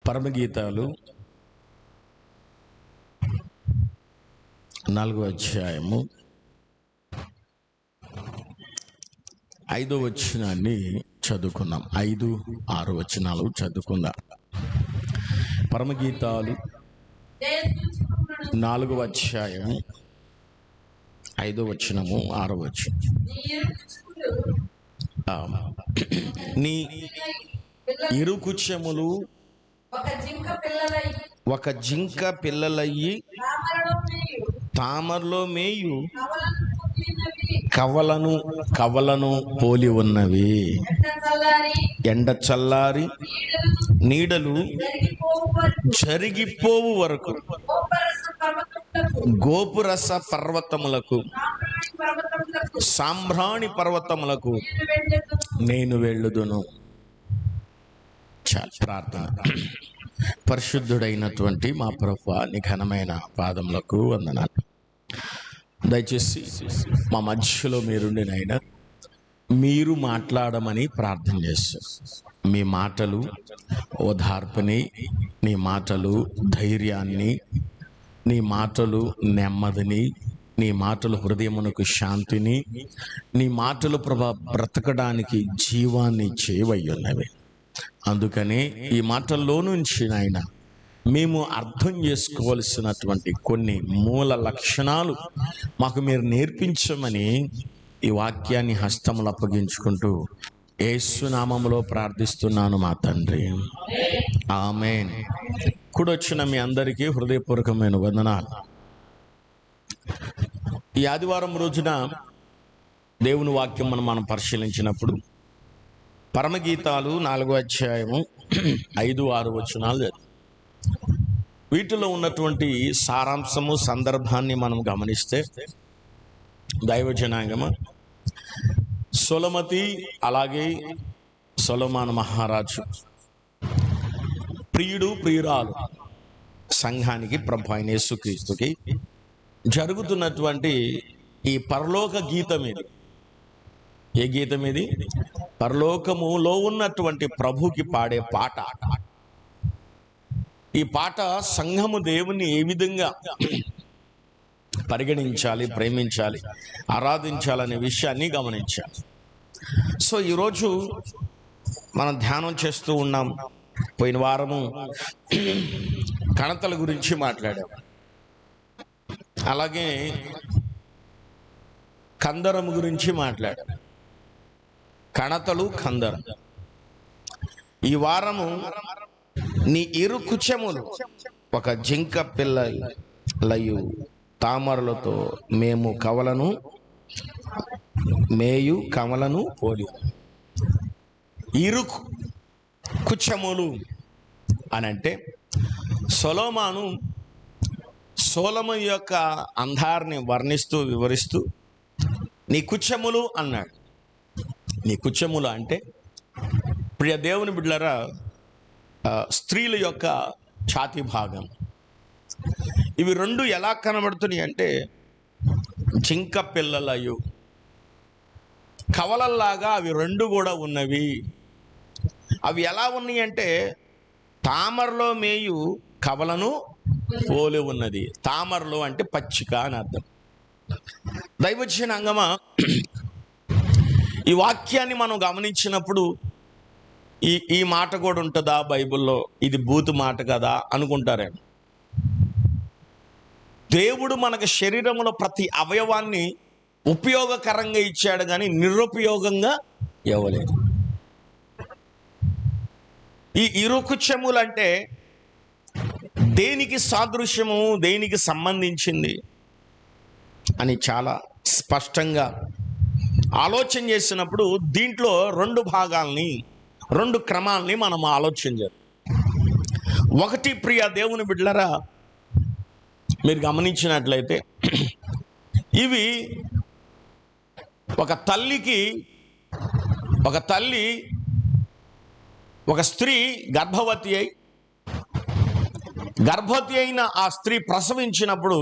పరమగీతాలు 4వ అధ్యాయము 5వ వచనాన్ని చదువుకుందాం. 5, 6 వచనాలు చదువుకుందాం. పరమగీతాలు 4వ అధ్యాయం 5వ వచనము 6వ వచనం. నీ ఇరుకుచెములు ఒక జింక పిల్లలయ్యి తామరలో మేయు కవలను పోలి ఉన్నవి. ఎండ చల్లారి నీడలు జరిగిపోవు వరకు గోపురస పర్వతములకు సాంబ్రాణి పర్వతములకు నేను వెళ్ళుదును. చాలా ప్రార్థన. పరిశుద్ధుడైనటువంటి మా ప్రభువా, నీ ఘనమైన పాదములకు వందనాలు. దయచేసి మా మధ్యలో మీరుండి నాయన, మీరు మాట్లాడమని ప్రార్థన చేస్తాం. మీ మాటలు ఓదార్పుని, నీ మాటలు ధైర్యాన్ని, నీ మాటలు నెమ్మదిని, నీ మాటలు హృదయమునకు శాంతిని, నీ మాటలు ప్రభా బ్రతకడానికి జీవాన్ని చేవయ్యున్నవి. అందుకనే ఈ మాటల్లో నుంచి నాయన మేము అర్థం చేసుకోవలసినటువంటి కొన్ని మూల లక్షణాలు మాకు మీరు నేర్పించమని ఈ వాక్యాన్ని హస్తములు అప్పగించుకుంటూ యేసు నామములో ప్రార్థిస్తున్నాను మా తండ్రి, ఆమేన్. కూడొచ్చిన మీ అందరికీ హృదయపూర్వకమైన వందనాలు. ఈ ఆదివారం రోజున దేవుని వాక్యం మనం పరిశీలించినప్పుడు పరమగీతాలు 4వ అధ్యాయము 5, 6 వచనాలు, వీటిలో ఉన్నటువంటి సారాంశము సందర్భాన్ని మనం గమనిస్తే, దైవజనాంగము సొలొమతి అలాగే సొలొమోను మహారాజు ప్రియురాలు సంఘానికి ప్రభు అయిన యేసుక్రీస్తుకి జరుగుతున్నటువంటి ఈ పరలోక గీతం ఇది. ఏ గీతం ఇది? పరలోకములో ఉన్నటువంటి ప్రభుకి పాడే పాట. ఈ పాట సంఘము దేవుని ఏ విధంగా పరిగణించాలి, ప్రేమించాలి, ఆరాధించాలనే విషయాన్ని గమనించాలి. సో ఈరోజు మనం ధ్యానం చేస్తూ ఉన్నాం. పోయిన వారము కణతల గురించి మాట్లాడాం, అలాగే కందరము గురించి మాట్లాడాం. కణతలు, కందరం. ఈ వారము నీ ఇరుకుచెములు ఒక జింక పిల్లలయు తామరలతో మేయు కవలను పోలి. ఇరుకు కుచెములు అనంటే సొలొమోను యొక్క అందాన్ని వర్ణిస్తూ వివరిస్తూ నీ కుచెములు అన్నాడు. నీ కుచెములు అంటే ప్రియ దేవుని బిడ్డలారా, స్త్రీల యొక్క ఛాతీ భాగం. ఇవి రెండు ఎలా కనబడుతున్నాయి అంటే జింక పిల్లలయు కవలల్లాగా అవి రెండు కూడా ఉన్నవి. అవి ఎలా ఉన్నాయి అంటే తామరలో మేయు కవలను పోలి ఉన్నది. తామరలో అంటే పచ్చిక అని అర్థం. దైవజనాంగమా, ఈ వాక్యాన్ని మనం గమనించినప్పుడు ఈ మాట కూడా ఉంటుందా బైబిల్లో, ఇది బూతు మాట కదా అనుకుంటారేమో. దేవుడు మనకు శరీరంలో ప్రతి అవయవాన్ని ఉపయోగకరంగా ఇచ్చాడు, కానీ నిరుపయోగంగా ఇవ్వలేదు. ఈ ఇరుకుచెములు అంటే దేనికి సాదృశ్యము, దేనికి సంబంధించింది అని చాలా స్పష్టంగా ఆలోచన చేసినప్పుడు దీంట్లో రెండు భాగాల్ని, రెండు క్రమాల్ని మనం ఆలోచన చేయాలి. ఒకటి, ప్రియ దేవుని బిడ్డలారా, మీరు గమనించినట్లయితే ఇవి ఒక తల్లి ఒక స్త్రీ గర్భవతి అయిన ఆ స్త్రీ ప్రసవించినప్పుడు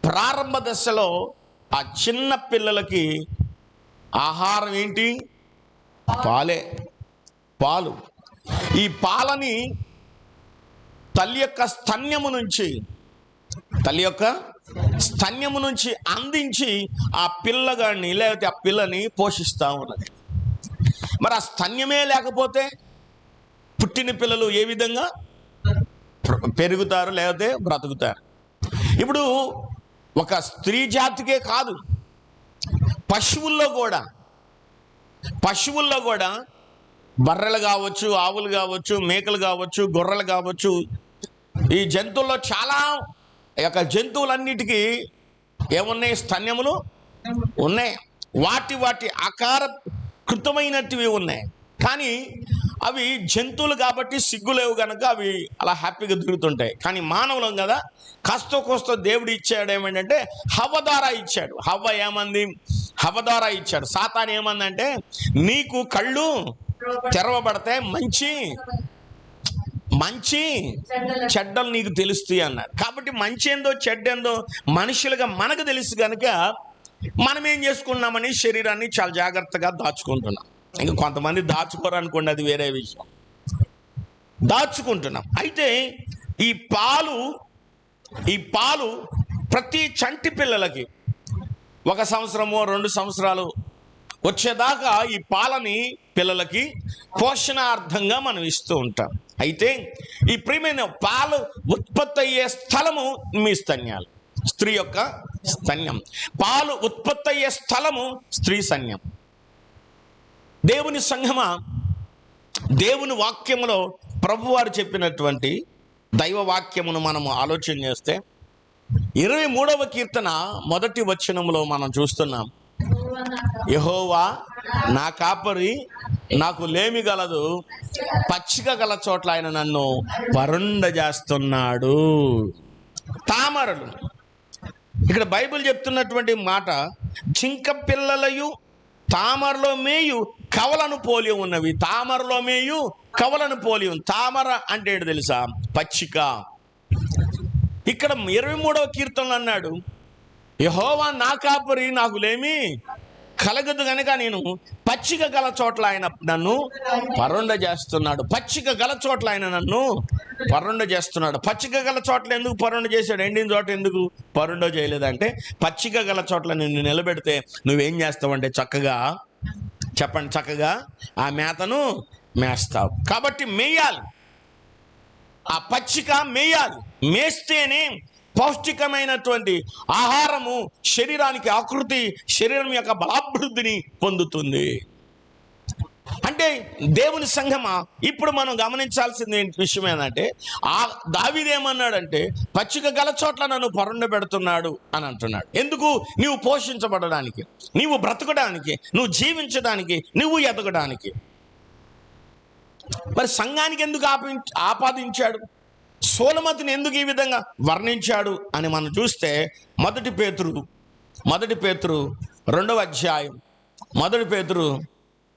ప్రారంభ దశలో ఆ చిన్న పిల్లలకి ఆహారం ఏంటి? పాలు. ఈ పాలని తల్లి యొక్క స్తన్యము నుంచి అందించి ఆ పిల్లగాడిని లేకపోతే ఆ పిల్లని పోషిస్తూ ఉన్నది. మరి ఆ స్తన్యమే లేకపోతే పుట్టిన పిల్లలు ఏ విధంగా పెరుగుతారు లేకపోతే బ్రతుకుతారు? ఇప్పుడు ఒక స్త్రీ జాతికే కాదు, పశువుల్లో కూడా బర్రెలు కావచ్చు, ఆవులు కావచ్చు, మేకలు కావచ్చు, గొర్రెలు కావచ్చు, ఈ జంతువుల్లో చాలా యొక్క జంతువులన్నిటికీ ఏమున్నాయి? స్తన్యములు ఉన్నాయి. వాటి ఆకార కృతమైనటివి ఉన్నాయి. కానీ అవి జంతువులు కాబట్టి సిగ్గులేవు కనుక అవి అలా హ్యాపీగా తిరుగుతుంటాయి. కానీ మానవులం కదా, కాస్త కోస్త దేవుడు ఇచ్చాడు. ఏమంటే హవ్వ ద్వారా ఇచ్చాడు. హవ్వ ద్వారా ఇచ్చాడు. సాతాను ఏమందంటే నీకు కళ్ళు తెరవబడతాయి, మంచి చెడ్డలు నీకు తెలుస్తాయి అన్నాడు. కాబట్టి మంచి ఏందో చెడ్డేందో మనుషులుగా మనకు తెలుసు కనుక మనం ఏం చేసుకున్నామని శరీరాన్ని చాలా జాగ్రత్తగా దాచుకుంటున్నాం. ఇంకా కొంతమంది దాచుకోరు అనుకోండి, అది వేరే విషయం. దాచుకుంటున్నాం. అయితే ఈ పాలు ప్రతి చంటి పిల్లలకి 1 సంవత్సరమో 2 సంవత్సరాలు వచ్చేదాకా ఈ పాలని పిల్లలకి పోషణార్థంగా మనం ఇస్తూ ఉంటాం. అయితే ఈ ప్రియమైన పాలు ఉత్పత్తి అయ్యే స్థలము మీ స్తన్యాలు, స్త్రీ యొక్క స్తన్యం. పాలు ఉత్పత్తి అయ్యే స్థలము స్త్రీ స్తన్యం. దేవుని సంఘమా, దేవుని వాక్యములో ప్రభువారు చెప్పినటువంటి దైవ వాక్యమును మనము ఆలోచన చేస్తే 23వ కీర్తన 1వ వచనములో మనం చూస్తున్నాం. యెహోవా నా కాపరి, నాకు లేమి గలదు, పచ్చిక గల చోట్ల ఆయన నన్ను పరుండజేస్తున్నాడు. తామరలు, ఇక్కడ బైబిల్ చెప్తున్నటువంటి మాట, జింక పిల్లలయు తామరలో మేయు కవలను పోలి ఉన్నవి. తామరలో మేయు కవలను పోలి ఉంది. తామర అంటే ఏంటి తెలుసా? పచ్చిక. ఇక్కడ 23వ కీర్తనలో అన్నాడు, యెహోవా నా కాపరి, నాకు లేమి కలగదు కనుక నేను పచ్చిక గల చోట్ల ఆయన నన్ను పరుండ చేస్తున్నాడు. పచ్చిక గల చోట్ల ఆయన నన్ను పరుండ చేస్తున్నాడు. పచ్చిక గల చోట్ల ఎందుకు పరుండ చేశాడు? ఎండిన చోట ఎందుకు పరుండ చేయలేదంటే, పచ్చిక గల చోట్ల నిన్ను నిలబెడితే నువ్వేం చేస్తావంటే చక్కగా ఆ మేతను మేస్తావు. కాబట్టి మేయాలి, ఆ పచ్చిక మేయాలి. మేస్తేనే పౌష్టికమైనటువంటి ఆహారము శరీరానికి ఆకృతి, శరీరం యొక్క బలాభివృద్ధిని పొందుతుంది. అంటే దేవుని సంఘమా, ఇప్పుడు మనం గమనించాల్సింది విషయం ఏంటంటే, దావీదు ఏమన్నాడంటే పచ్చిక గల చోట్ల నన్ను పరుండ పెడుతున్నాడు అని అంటున్నాడు. ఎందుకు? నీవు పోషించబడడానికి, నీవు బ్రతకడానికి, నువ్వు జీవించడానికి, నువ్వు ఎదగడానికి. మరి సంఘానికి ఎందుకు ఆపాదించాడు? సోలమతిని ఎందుకు ఈ విధంగా వర్ణించాడు అని మనం చూస్తే, మొదటి పేతురు 2వ అధ్యాయం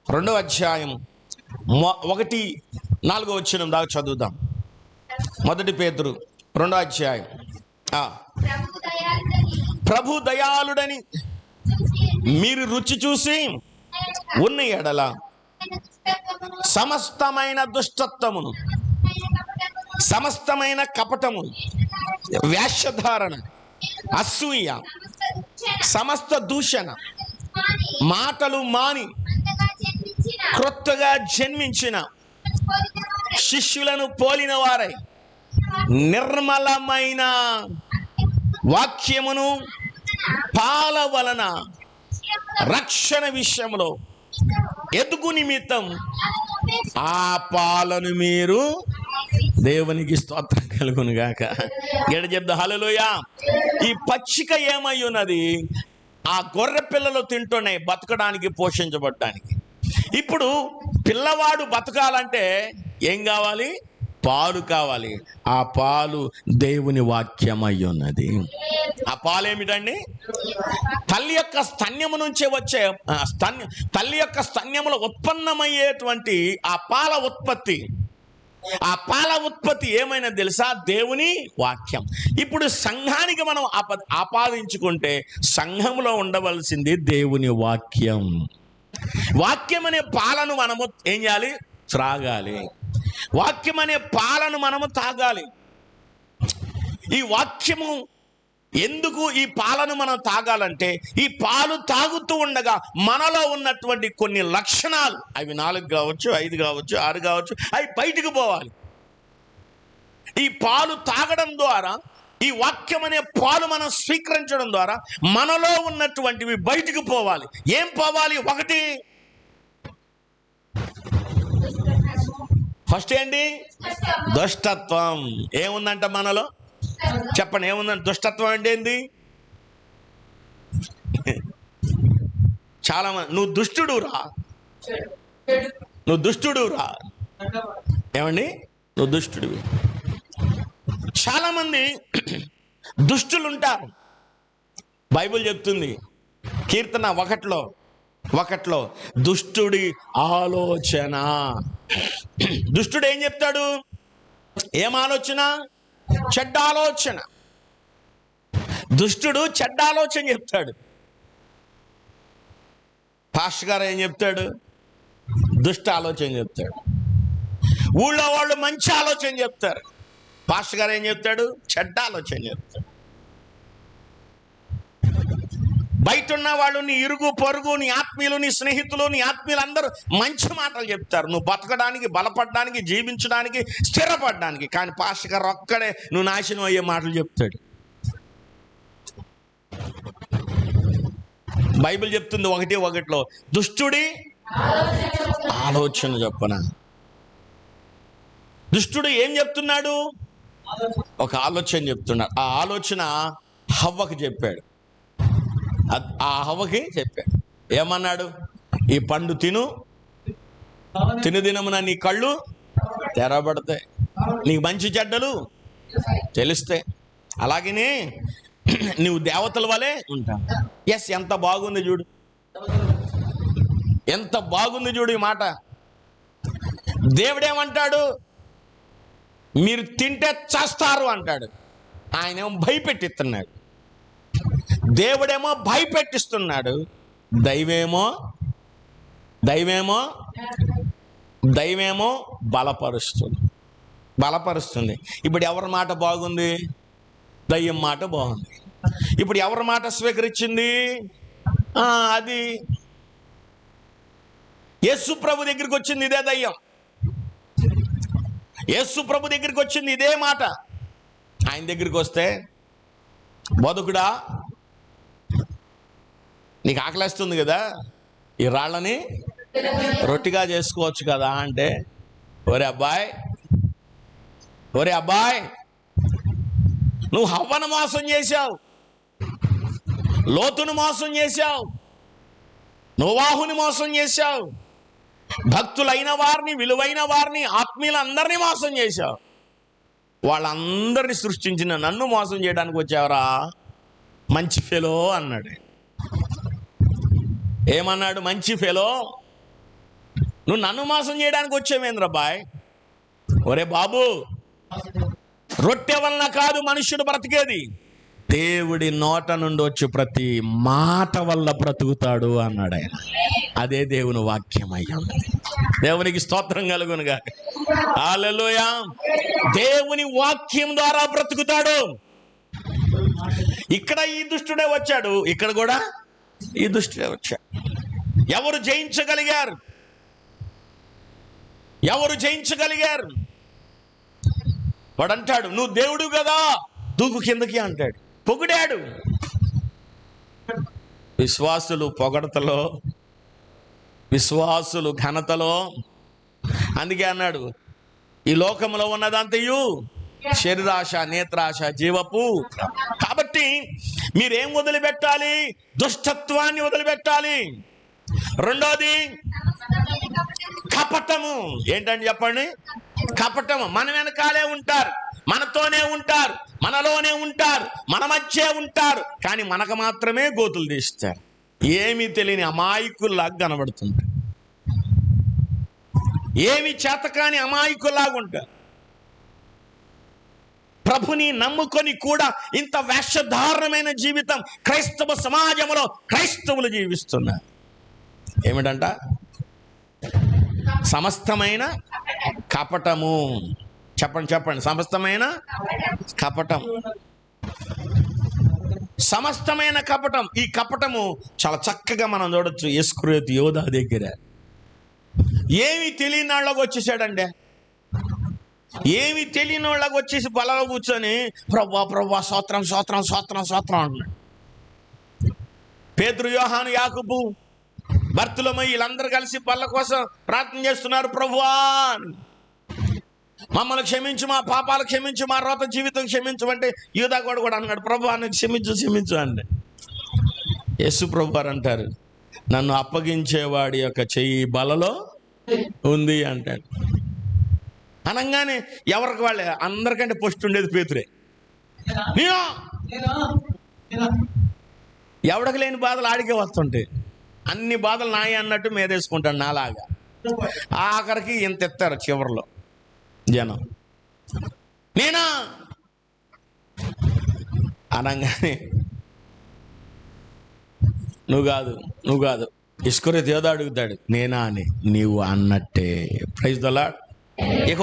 1-4 వచనం దాకా చదువుదాం. 1 పేతురు 2వ అధ్యాయం. ప్రభు దయాళుడని మీరు రుచి చూసి ఉన్న ఎడల సమస్తమైన దుష్టత్వమును, సమస్తమైన కపటము, వేషధారణ, అసూయ, సమస్త దూషణ మాటలు మాని క్రొత్తగా జన్మించిన శిష్యులను పోలిన వారై నిర్మలమైన వాక్యమును పాల వలన రక్షణ విషయంలో ఎదుగు నిమిత్తం ఆ పాలను మీరు దేవునికి స్తోత్రం కలుగును గాక. గడ చెప్దా హల్లెలూయా. ఈ పచ్చిక ఏమై ఉన్నది? ఆ గొర్రె పిల్లలు తింటున్నాయి బతకడానికి, పోషించబడడానికి. ఇప్పుడు పిల్లవాడు బతకాలంటే ఏం కావాలి? పాలు కావాలి. ఆ పాలు దేవుని వాక్యమై ఉన్నది. ఆ పాలు ఏమిటండి? తల్లి యొక్క స్తన్యము నుంచే వచ్చే తల్లి యొక్క స్తన్యములో ఉత్పన్నమయ్యేటువంటి ఆ పాల ఉత్పత్తి. ఆ పాల ఉత్పత్తి ఏమైనా తెలుసా? దేవుని వాక్యం. ఇప్పుడు సంఘానికి మనం ఆపాదించుకుంటే సంఘంలో ఉండవలసింది దేవుని వాక్యం. వాక్యం అనే పాలను మనము ఏం చేయాలి? త్రాగాలి. వాక్యం అనే పాలను మనము తాగాలి. ఈ వాక్యము ఎందుకు ఈ పాలను మనం తాగాలంటే, ఈ పాలు తాగుతూ ఉండగా మనలో ఉన్నటువంటి కొన్ని లక్షణాలు, అవి 4 కావచ్చు, 5 కావచ్చు, 6 కావచ్చు, అవి బయటకు పోవాలి. ఈ పాలు తాగడం ద్వారా, ఈ వాక్యం అనే పాలు మనం స్వీకరించడం ద్వారా మనలో ఉన్నటువంటివి బయటకు పోవాలి. ఏం పోవాలి? ఒకటి, ఫస్ట్ ఏంటి? దుష్టత్వం. ఏముందంట మనలో? చెప్పండి, ఏముందంటే దుష్టత్వం అంటే ఏంది? చాలా మంది నువ్వు దుష్టుడు రా, నువ్వు దుష్టుడు రా, ఏమండి నువ్వు దుష్టుడివి. చాలా మంది దుష్టులు ఉంటారు. బైబిల్ చెప్తుంది కీర్తన 1:1 దుష్టుడి ఆలోచన. దుష్టుడు ఏం చెప్తాడు? ఏం ఆలోచన? చెడ్డ ఆలోచన. దుష్టుడు చెడ్డ ఆలోచన చెప్తాడు. పాస్టర్ గారు ఏం చెప్తాడు? దుష్ట ఆలోచన చెప్తాడు. ఊళ్ళో వాళ్ళు మంచి ఆలోచన చెప్తారు. పాస్టర్ గారు ఏం చెప్తాడు? చెడ్డ ఆలోచన చెప్తాడు. బయట ఉన్న వాళ్ళు, నీ ఇరుగు పొరుగు, నీ ఆత్మీయులు, నీ స్నేహితులు, నీ ఆత్మీయులు అందరూ మంచి మాటలు చెప్తారు, నువ్వు బతకడానికి, బలపడడానికి, జీవించడానికి, స్థిరపడడానికి. కానీ పాస్టర్ గారు ఒక్కడే నువ్వు నాశనం అయ్యే మాటలు చెప్తాడు. బైబిల్ చెప్తుంది 1:1 దుష్టుడి ఆలోచన చెప్పన. దుష్టుడు ఏం చెప్తున్నాడు? ఒక ఆలోచన చెప్తున్నాడు. ఆ ఆలోచన హవ్వకు చెప్పాడు. ఆ హవ్వకి చెప్పాడు. ఏమన్నాడు? ఈ పండు తిను దినమున నీ కళ్ళు తెరబడతాయి, నీకు మంచి చెడ్డలు తెలుస్తాయి, అలాగనే నువ్వు దేవతల వలె ఉంటావు. ఎస్, ఎంత బాగుంది చూడు, ఎంత బాగుంది చూడు ఈ మాట. దేవుడేమంటాడు? మీరు తింటే చేస్తారు అంటాడు. ఆయనేమో భయపెట్టిస్తున్నాడు. దేవుడేమో భయపెట్టిస్తున్నాడు, దైవేమో బలపరుస్తుంది. ఇప్పుడు ఎవరి మాట బాగుంది? దయ్యం మాట బాగుంది. ఇప్పుడు ఎవరి మాట స్వీకరించింది? అది యేసు ప్రభు దగ్గరికి వచ్చింది ఇదే దయ్యం. యేసు ప్రభు దగ్గరికి వచ్చింది ఇదే మాట. ఆయన దగ్గరికి వస్తే, బతుకుడా నీకు ఆకలేస్తుంది కదా, ఈ రాళ్ళని రొట్టిగా చేసుకోవచ్చు కదా అంటే, ఒరే అబ్బాయి నువ్వు హవ్వను మోసం చేశావు, లోతును మోసం చేశావు, నోవాహుని మోసం చేశావు, భక్తులైన వారిని, విలువైన వారిని, ఆత్మీయులందరినీ మోసం చేశావు. వాళ్ళందరినీ సృష్టించిన నన్ను మోసం చేయడానికి వచ్చావరా మంచి ఫెలో అన్నాడు. ఏమన్నాడు? మంచి ఫెలో, నువ్వు నన్ను మోసం చేయడానికి వచ్చావేంద్ర బాయ్. ఒరే బాబు, రొట్టె వలన కాదు మనుష్యుడు బ్రతికేది, దేవుడి నోట నుండి వచ్చి ప్రతి మాట వల్ల బ్రతుకుతాడు అన్నాడు ఆయన. అదే దేవుని వాక్యం అయ్యా. దేవునికి స్తోత్రం కలుగునుగా. హల్లెలూయా. దేవుని వాక్యం ద్వారా బ్రతుకుతాడు. ఇక్కడ ఈ దుష్టుడే వచ్చాడు, ఇక్కడ కూడా ఈ దుష్టుడే వచ్చాడు. ఎవరు జయించగలిగారు? వాడు అంటాడు, నువ్వు దేవుడు కదా, దూకు కిందకి అంటాడు. పొగిడాడు. విశ్వాసులు పొగడతలో, విశ్వాసులు ఘనతలో. అందుకే అన్నాడు, ఈ లోకంలో ఉన్నదంతయు శరీరాశ, నేత్రాశ, జీవపు. కాబట్టి మీరేం వదిలిపెట్టాలి? దుష్టత్వాన్ని వదిలిపెట్టాలి. రెండోది కపటము. ఏంటంటే చెప్పండి, కపటము. మన వెనకాలే ఉంటారు, మనతోనే ఉంటారు, మనలోనే ఉంటారు, మన మధ్య ఉంటారు, కానీ మనకు మాత్రమే గోతులు తీస్తారు. ఏమీ తెలియని అమాయకుల్లాగా కనబడుతుంటారు, ఏమి చేతకాని అమాయకుల్లాగా ఉంటారు. ప్రభుని నమ్ముకొని కూడా ఇంత వేషధారణమైన జీవితం క్రైస్తవ సమాజంలో క్రైస్తవులు జీవిస్తున్నారు. ఏమిటంట? సమస్తమైన కపటము. చెప్పండి చెప్పండి. సమస్తమైన కపటం. సమస్తమైన కపటం. ఈ కపటము చాలా చక్కగా మనం చూడొచ్చు ఇస్కరియోతు యోధా దగ్గర. ఏమి తెలియని వాళ్ళకి వచ్చేసాడండి. ఏమి తెలియని వాళ్ళకి వచ్చేసి బలలో కూర్చొని ప్రభువా ప్రభువా స్తోత్రం స్తోత్రం స్తోత్రం స్తోత్రం అంటున్నాడు. పేతురు, యోహాను, యాకోబు, బర్తులమై వీళ్ళందరూ కలిసి బల్ల కోసం ప్రార్థన చేస్తున్నారు. ప్రభువా మమ్మల్ని క్షమించు, మా పాపాలు క్షమించు, మా రోత జీవితం క్షమించు అంటే యూదా కూడా అన్నాడు ప్రభువా నాకు క్షమించు క్షమించు అంటే. యేసు ప్రభు వారు అంటారు నన్ను అప్పగించేవాడి యొక్క చెయ్యి బలలో ఉంది అంటాడు. అనగానే ఎవరికి వాళ్ళే అందరికంటే పోస్ట్ ఉండేది పేతురే. ఎవడికి లేని బాధలు ఆడికే వస్తుంటాయి. అన్ని బాధలు నాయ అన్నట్టు మీదేసుకుంటాడు నాలాగా. ఆఖరికి ఇంత ఎత్తారు చివరిలో జనం. నేనా అనగానే నువ్వు కాదు ఇస్కరియోతు యోధా అడుగుతాడు నేనా అని. నీవు అన్నట్టే. Praise the lord. ఇక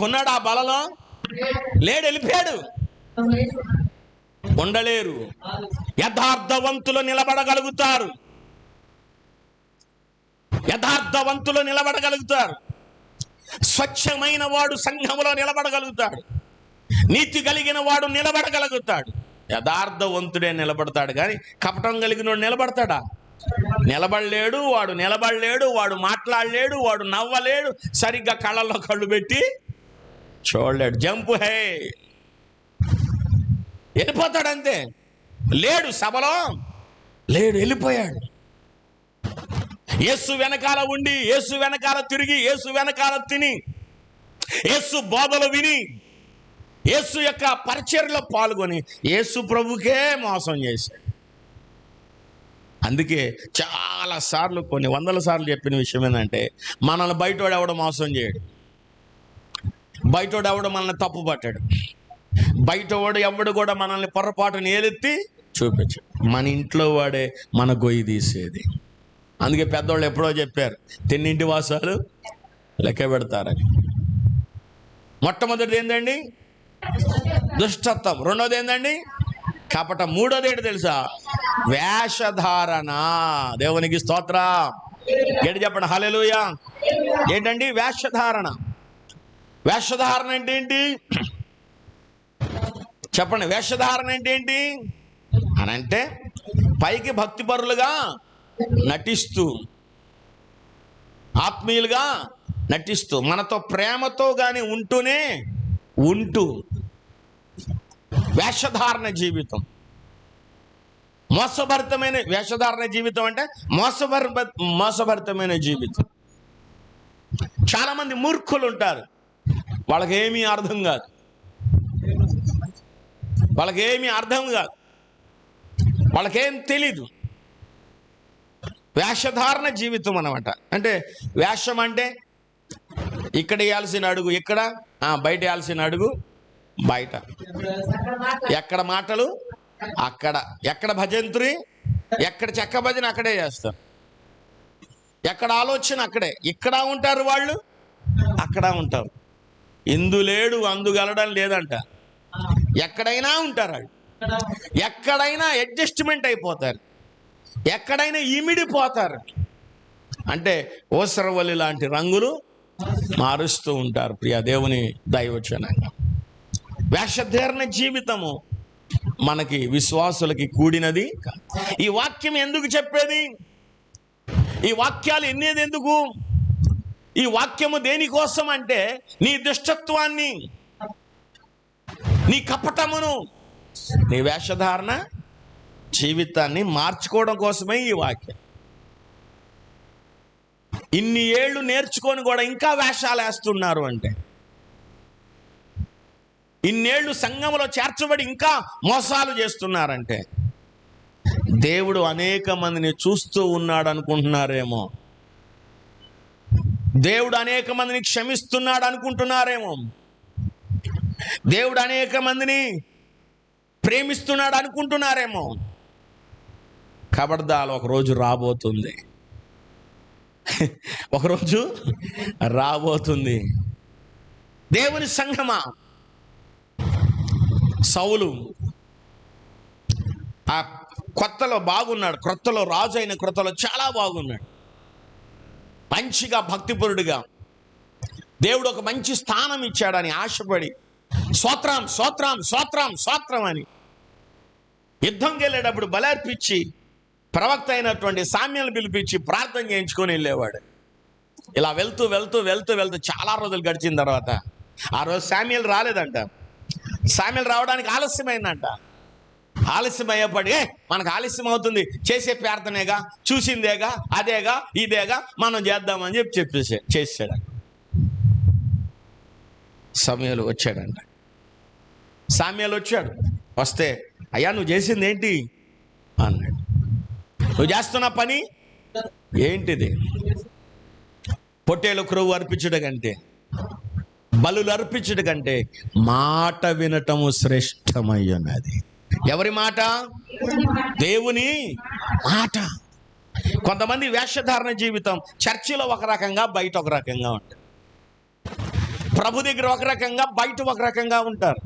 ఉన్నాడా ఆ బలలో? లేడు, వెళ్ళిపోయాడు. ఉండలేరు. యథార్థవంతులు నిలబడగలుగుతారు. స్వచ్ఛమైన వాడు సంఘములో నిలబడగలుగుతాడు. నీతి కలిగిన వాడు నిలబడగలుగుతాడు. యథార్థవంతుడే నిలబడతాడు. కానీ కపటం కలిగిన వాడు నిలబడతాడా? నిలబడలేడు. వాడు మాట్లాడలేడు, వాడు నవ్వలేడు, సరిగ్గా కళ్ళల్లో కళ్ళు పెట్టి చూడలేడు. జంపు హే వెళ్ళిపోతాడంతే. లేడు, సభలో లేడు, వెళ్ళిపోయాడు. యేసు వెనకాల ఉండి, యేసు వెనకాల తిరిగి, యేసు వెనకాల తిని, యేసు బోధలు విని, యేసు యొక్క పరిచర్యలో పాల్గొని యేసు ప్రభుకే మోసం చేశాడు. అందుకే చాలా సార్లు, కొన్ని వందల సార్లు చెప్పిన విషయం ఏంటంటే మనల్ని బయటోడు ఎవడో మోసం చేయడు. బయటోడు ఎవడు మనల్ని తప్పు పట్టాడు. బయటవాడు ఎవడు కూడా మనల్ని పొరపాటుని ఏలెత్తి చూపించాడు. మన ఇంట్లో వాడే మన గొయ్యి తీసేది. అందుకే పెద్దవాళ్ళు ఎప్పుడో చెప్పారు తిన్నింటి వాసాలు లెక్క పెడతారని. మొట్టమొదటిది ఏంటండి? దుష్టత్వం. రెండోది ఏంటండి? కపటం. మూడోది ఏంటి తెలుసా? వేషధారణ. దేవునికి స్తోత్రం. ఏంటి చెప్పండి, హల్లెలూయా. ఏంటండి వేషధారణ? వేషధారణ అంటే ఏంటి చెప్పండి. వేషధారణ అంటే ఏంటి అని అంటే పైకి భక్తిపరులుగా నటిస్తూ, ఆత్మీయులుగా నటిస్తూ, మనతో ప్రేమతో కానీ ఉంటూ వేషధారణ జీవితం. మోసభరితమైన వేషధారణ జీవితం అంటే మోసభరితమైన జీవితం. చాలామంది మూర్ఖులు ఉంటారు. వాళ్ళకేమీ అర్థం కాదు. వాళ్ళకేం తెలీదు. వేషధారణ జీవితం అన్నమాట. అంటే వేషం అంటే ఇక్కడ వేయాల్సిన అడుగు ఇక్కడ, బయట వేయాల్సిన అడుగు బయట, ఎక్కడ మాటలు అక్కడ, ఎక్కడ భజంత్రి, ఎక్కడ చెక్క భజన అక్కడే చేస్తారు, ఎక్కడ ఆలోచన అక్కడే. ఇక్కడ ఉంటారు వాళ్ళు, అక్కడ ఉంటారు. ఇందు లేడు అందుగలడం లేదంట. ఎక్కడైనా ఉంటారు వాళ్ళు. ఎక్కడైనా అడ్జస్ట్మెంట్ అయిపోతారు, ఎక్కడైనా ఇమిడిపోతారు. అంటే ఓసరవల్లి లాంటి రంగులు మారుస్తూ ఉంటారు. ప్రియ దేవుని దైవచనంగా వేషధారణ జీవితము మనకి విశ్వాసులకి కూడినది కాదు. ఈ వాక్యం ఎందుకు చెప్పేది? ఈ వాక్యాలు ఎన్నేది ఎందుకు? ఈ వాక్యము దేనికోసం అంటే నీ దుష్టత్వాన్ని, నీ కపటమును, నీ వేషధారణ జీవితాన్ని మార్చుకోవడం కోసమే ఈ వాక్యం. ఇన్ని ఏళ్ళు నేర్చుకొని కూడా ఇంకా వేషాలు వేస్తున్నారు అంటే, ఇన్నేళ్ళు సంఘములో చేర్చబడి ఇంకా మోసాలు చేస్తున్నారంటే దేవుడు అనేక మందిని చూస్తూ ఉన్నాడు అనుకుంటున్నారేమో. దేవుడు అనేక మందిని క్షమిస్తున్నాడు అనుకుంటున్నారేమో. దేవుడు అనేక మందిని ప్రేమిస్తున్నాడు అనుకుంటున్నారేమో. ఖబర్దార్, ఒక రోజు రాబోతుంది. ఒకరోజు రాబోతుంది. దేవుని సంఘమా, సౌలు ఆ కొత్తలో బాగున్నాడు, క్రొత్తలో రాజు అయిన క్రొత్తలో చాలా బాగున్నాడు, మంచిగా భక్తిపరుడుగా దేవుడు ఒక మంచి స్థానం ఇచ్చాడని ఆశపడి స్తోత్రం స్తోత్రం స్తోత్రం స్తోత్రం అని యుద్ధంకి వెళ్ళేటప్పుడు బలర్పించి ప్రవక్త అయినటువంటి సామ్యాలు పిలిపించి ప్రార్థన చేయించుకొని వెళ్ళేవాడు. ఇలా వెళ్తూ వెళ్తూ వెళ్తూ వెళ్తూ చాలా రోజులు గడిచిన తర్వాత ఆ రోజు సామ్యాలు రాలేదంట. సామ్యాలు రావడానికి ఆలస్యమైందంట. ఆలస్యం అయ్యేప్పటికే మనకు ఆలస్యం అవుతుంది, చేసే ప్రార్థనేగా, చూసిందేగా, అదేగా ఇదేగా, మనం చేద్దామని చేసాడు. సమయాలు వచ్చాడంట. సామ్యాలు వచ్చాడు. వస్తే అయ్యా నువ్వు చేసింది ఏంటి అన్నాడు. నువ్వు చేస్తున్న పని ఏంటిది? పొట్టేలు క్రొవ్వు అర్పించడం కంటే, బలులు అర్పించడం కంటే మాట వినటము శ్రేష్టమయ్యున్నది. ఎవరి మాట? దేవుని మాట. కొంతమంది వేషధారణ జీవితం చర్చిలో ఒక రకంగా, బయట ఒక రకంగా ఉంటారు. ప్రభు దగ్గర ఒక రకంగా, బయట ఒక రకంగా ఉంటారు.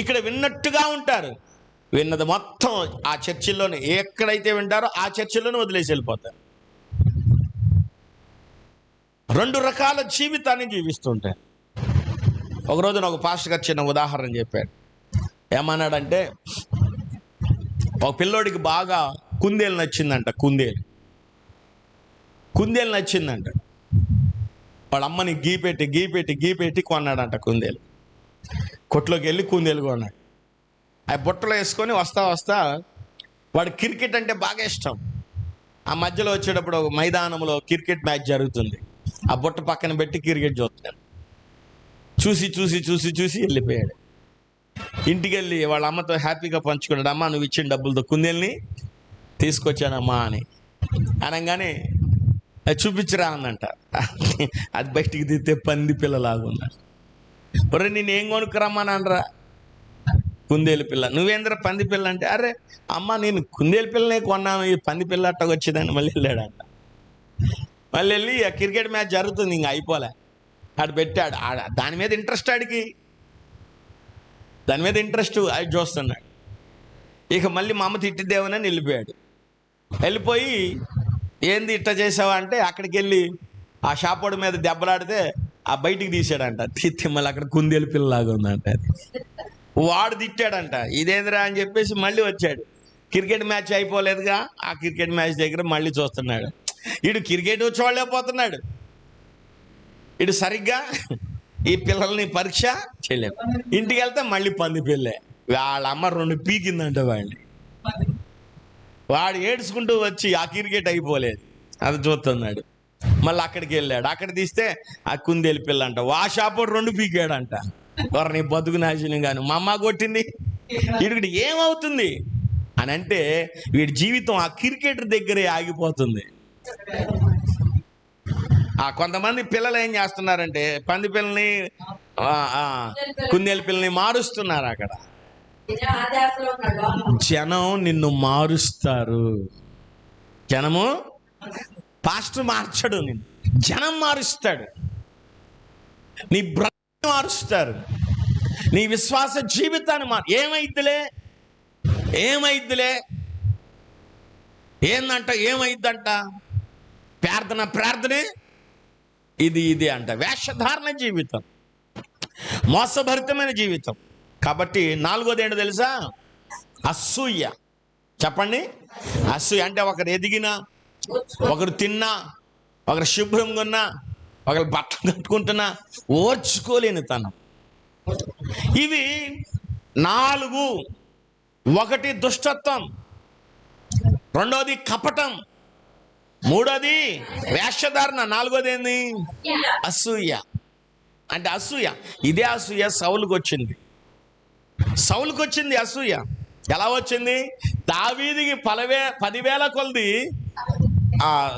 ఇక్కడ విన్నట్టుగా ఉంటారు, విన్నది మొత్తం ఆ చర్చిల్లోనే, ఎక్కడైతే వింటారో ఆ చర్చిల్లోనే వదిలేసి వెళ్ళిపోతారు. రెండు రకాల జీవితాన్ని జీవిస్తుంటారు. ఒకరోజు నాకు పాస్టర్ గారు చిన్న ఉదాహరణ చెప్పాడు. ఏమన్నాడంటే, ఒక పిల్లోడికి బాగా కుందేలు నచ్చిందంట. కుందేలు నచ్చిందంట. వాళ్ళ అమ్మని గీపెట్టి కొన్నాడంట కుందేలు. కొట్లోకి వెళ్ళి కుందేలు కొన్నాడు. ఆ బుట్టలో వేసుకొని వస్తా వాడు క్రికెట్ అంటే బాగా ఇష్టం. ఆ మధ్యలో వచ్చేటప్పుడు ఒక మైదానంలో క్రికెట్ మ్యాచ్ జరుగుతుంది. ఆ బుట్ట పక్కన పెట్టి క్రికెట్ చూస్తున్నాడు. చూసి వెళ్ళిపోయాడు. ఇంటికి వెళ్ళి వాళ్ళ అమ్మతో హ్యాపీగా పంచుకున్నాడు. అమ్మ నువ్వు ఇచ్చిన డబ్బులతో కుందేల్ని తీసుకొచ్చానమ్మా అని అనగానే అది చూపించరా అందంట. అది బయటికి తీస్తే పంది పిల్లలాగా ఉన్నాడు. ఒరే నేను ఏం కొనుక్కురమ్మనరా? కుందేలు పిల్ల. నువ్వేంద్ర పంది పిల్ల అంటే, అరే అమ్మ నేను కుందేలు పిల్లనే కొన్నాను, ఈ పంది పిల్ల అట్టగా వచ్చిందని మళ్ళీ వెళ్ళాడంట. మళ్ళీ వెళ్ళి ఆ క్రికెట్ మ్యాచ్ జరుగుతుంది, ఇంక అయిపోలే. ఆడు పెట్టాడు. దాని మీద ఇంట్రెస్ట్ అది చూస్తున్నాడు. ఇక మళ్ళీ మా అమ్మ తిట్టిద్దేమని వెళ్ళిపోయి ఏంది ఇట్ట చేసావా అంటే, అక్కడికి వెళ్ళి ఆ షాపోడి మీద దెబ్బలాడితే ఆ బయటికి తీసాడంట. తీస్తే మళ్ళీ అక్కడ కుందేలు పిల్లలాగా ఉందంట. అది వాడు తిట్టాడంట. ఇదేందిరా అని చెప్పేసి మళ్ళీ వచ్చాడు. క్రికెట్ మ్యాచ్ అయిపోలేదుగా, ఆ క్రికెట్ మ్యాచ్ దగ్గర మళ్ళీ చూస్తున్నాడు. వీడు క్రికెట్ చూడలేకపోతున్నాడు. వీడు సరిగ్గా ఈ పిల్లల్ని పరీక్ష చేయలేము. ఇంటికి వెళ్తే మళ్ళీ పంది పిల్లే. వాళ్ళ అమ్మ 2 పీకిందంట వాడిని. వాడు ఏడ్చుకుంటూ వచ్చి ఆ క్రికెట్ అయిపోలేదు అది చూస్తున్నాడు. మళ్ళీ అక్కడికి వెళ్ళాడు. అక్కడ తీస్తే ఆ కుందేలు పిల్ల అంట. వా షాపు 2 పీకాడంట. వారిని బతుకు నాశనం గాను మా అమ్మ కొట్టింది. వీడికి ఏమవుతుంది అని అంటే, వీడి జీవితం ఆ క్రికెట్ దగ్గరే ఆగిపోతుంది. కొంతమంది పిల్లలు ఏం చేస్తున్నారంటే, పంది పిల్లని కుందేలు పిల్లని మారుస్తున్నారు. అక్కడ జనం నిన్ను మారుస్తారు. జనము పాస్టర్ మార్చడు, నిన్ను జనం మారుస్తాడు. నీ బ్రతుకుని మారుస్తారు, నీ విశ్వాస జీవితాన్ని ఏమైద్దిలే ఏమైద్దంట ప్రార్థనే ఇది అంట. వేషధారణ జీవితం, మోసభరితమైన జీవితం. కాబట్టి 4వది ఏంటో తెలుసా? అసూయ. చెప్పండి. అసూయ అంటే ఒకరు ఎదిగినా, ఒకరు తిన్నా, ఒకరు శుభ్రంగా ఉన్నా, ఒకరు బట్టలు కట్టుకుంటున్నా ఓర్చుకోలేని తనం. ఇవి 4. 1 దుష్టత్వం, 2వది కపటం, 3వది వేషధారణ, 4వది ఏంది? అసూయ. అంటే అసూయ. ఇదే అసూయ సౌలుకు వచ్చింది అసూయ. ఎలా వచ్చింది? దావీదికి 10,000 కొలది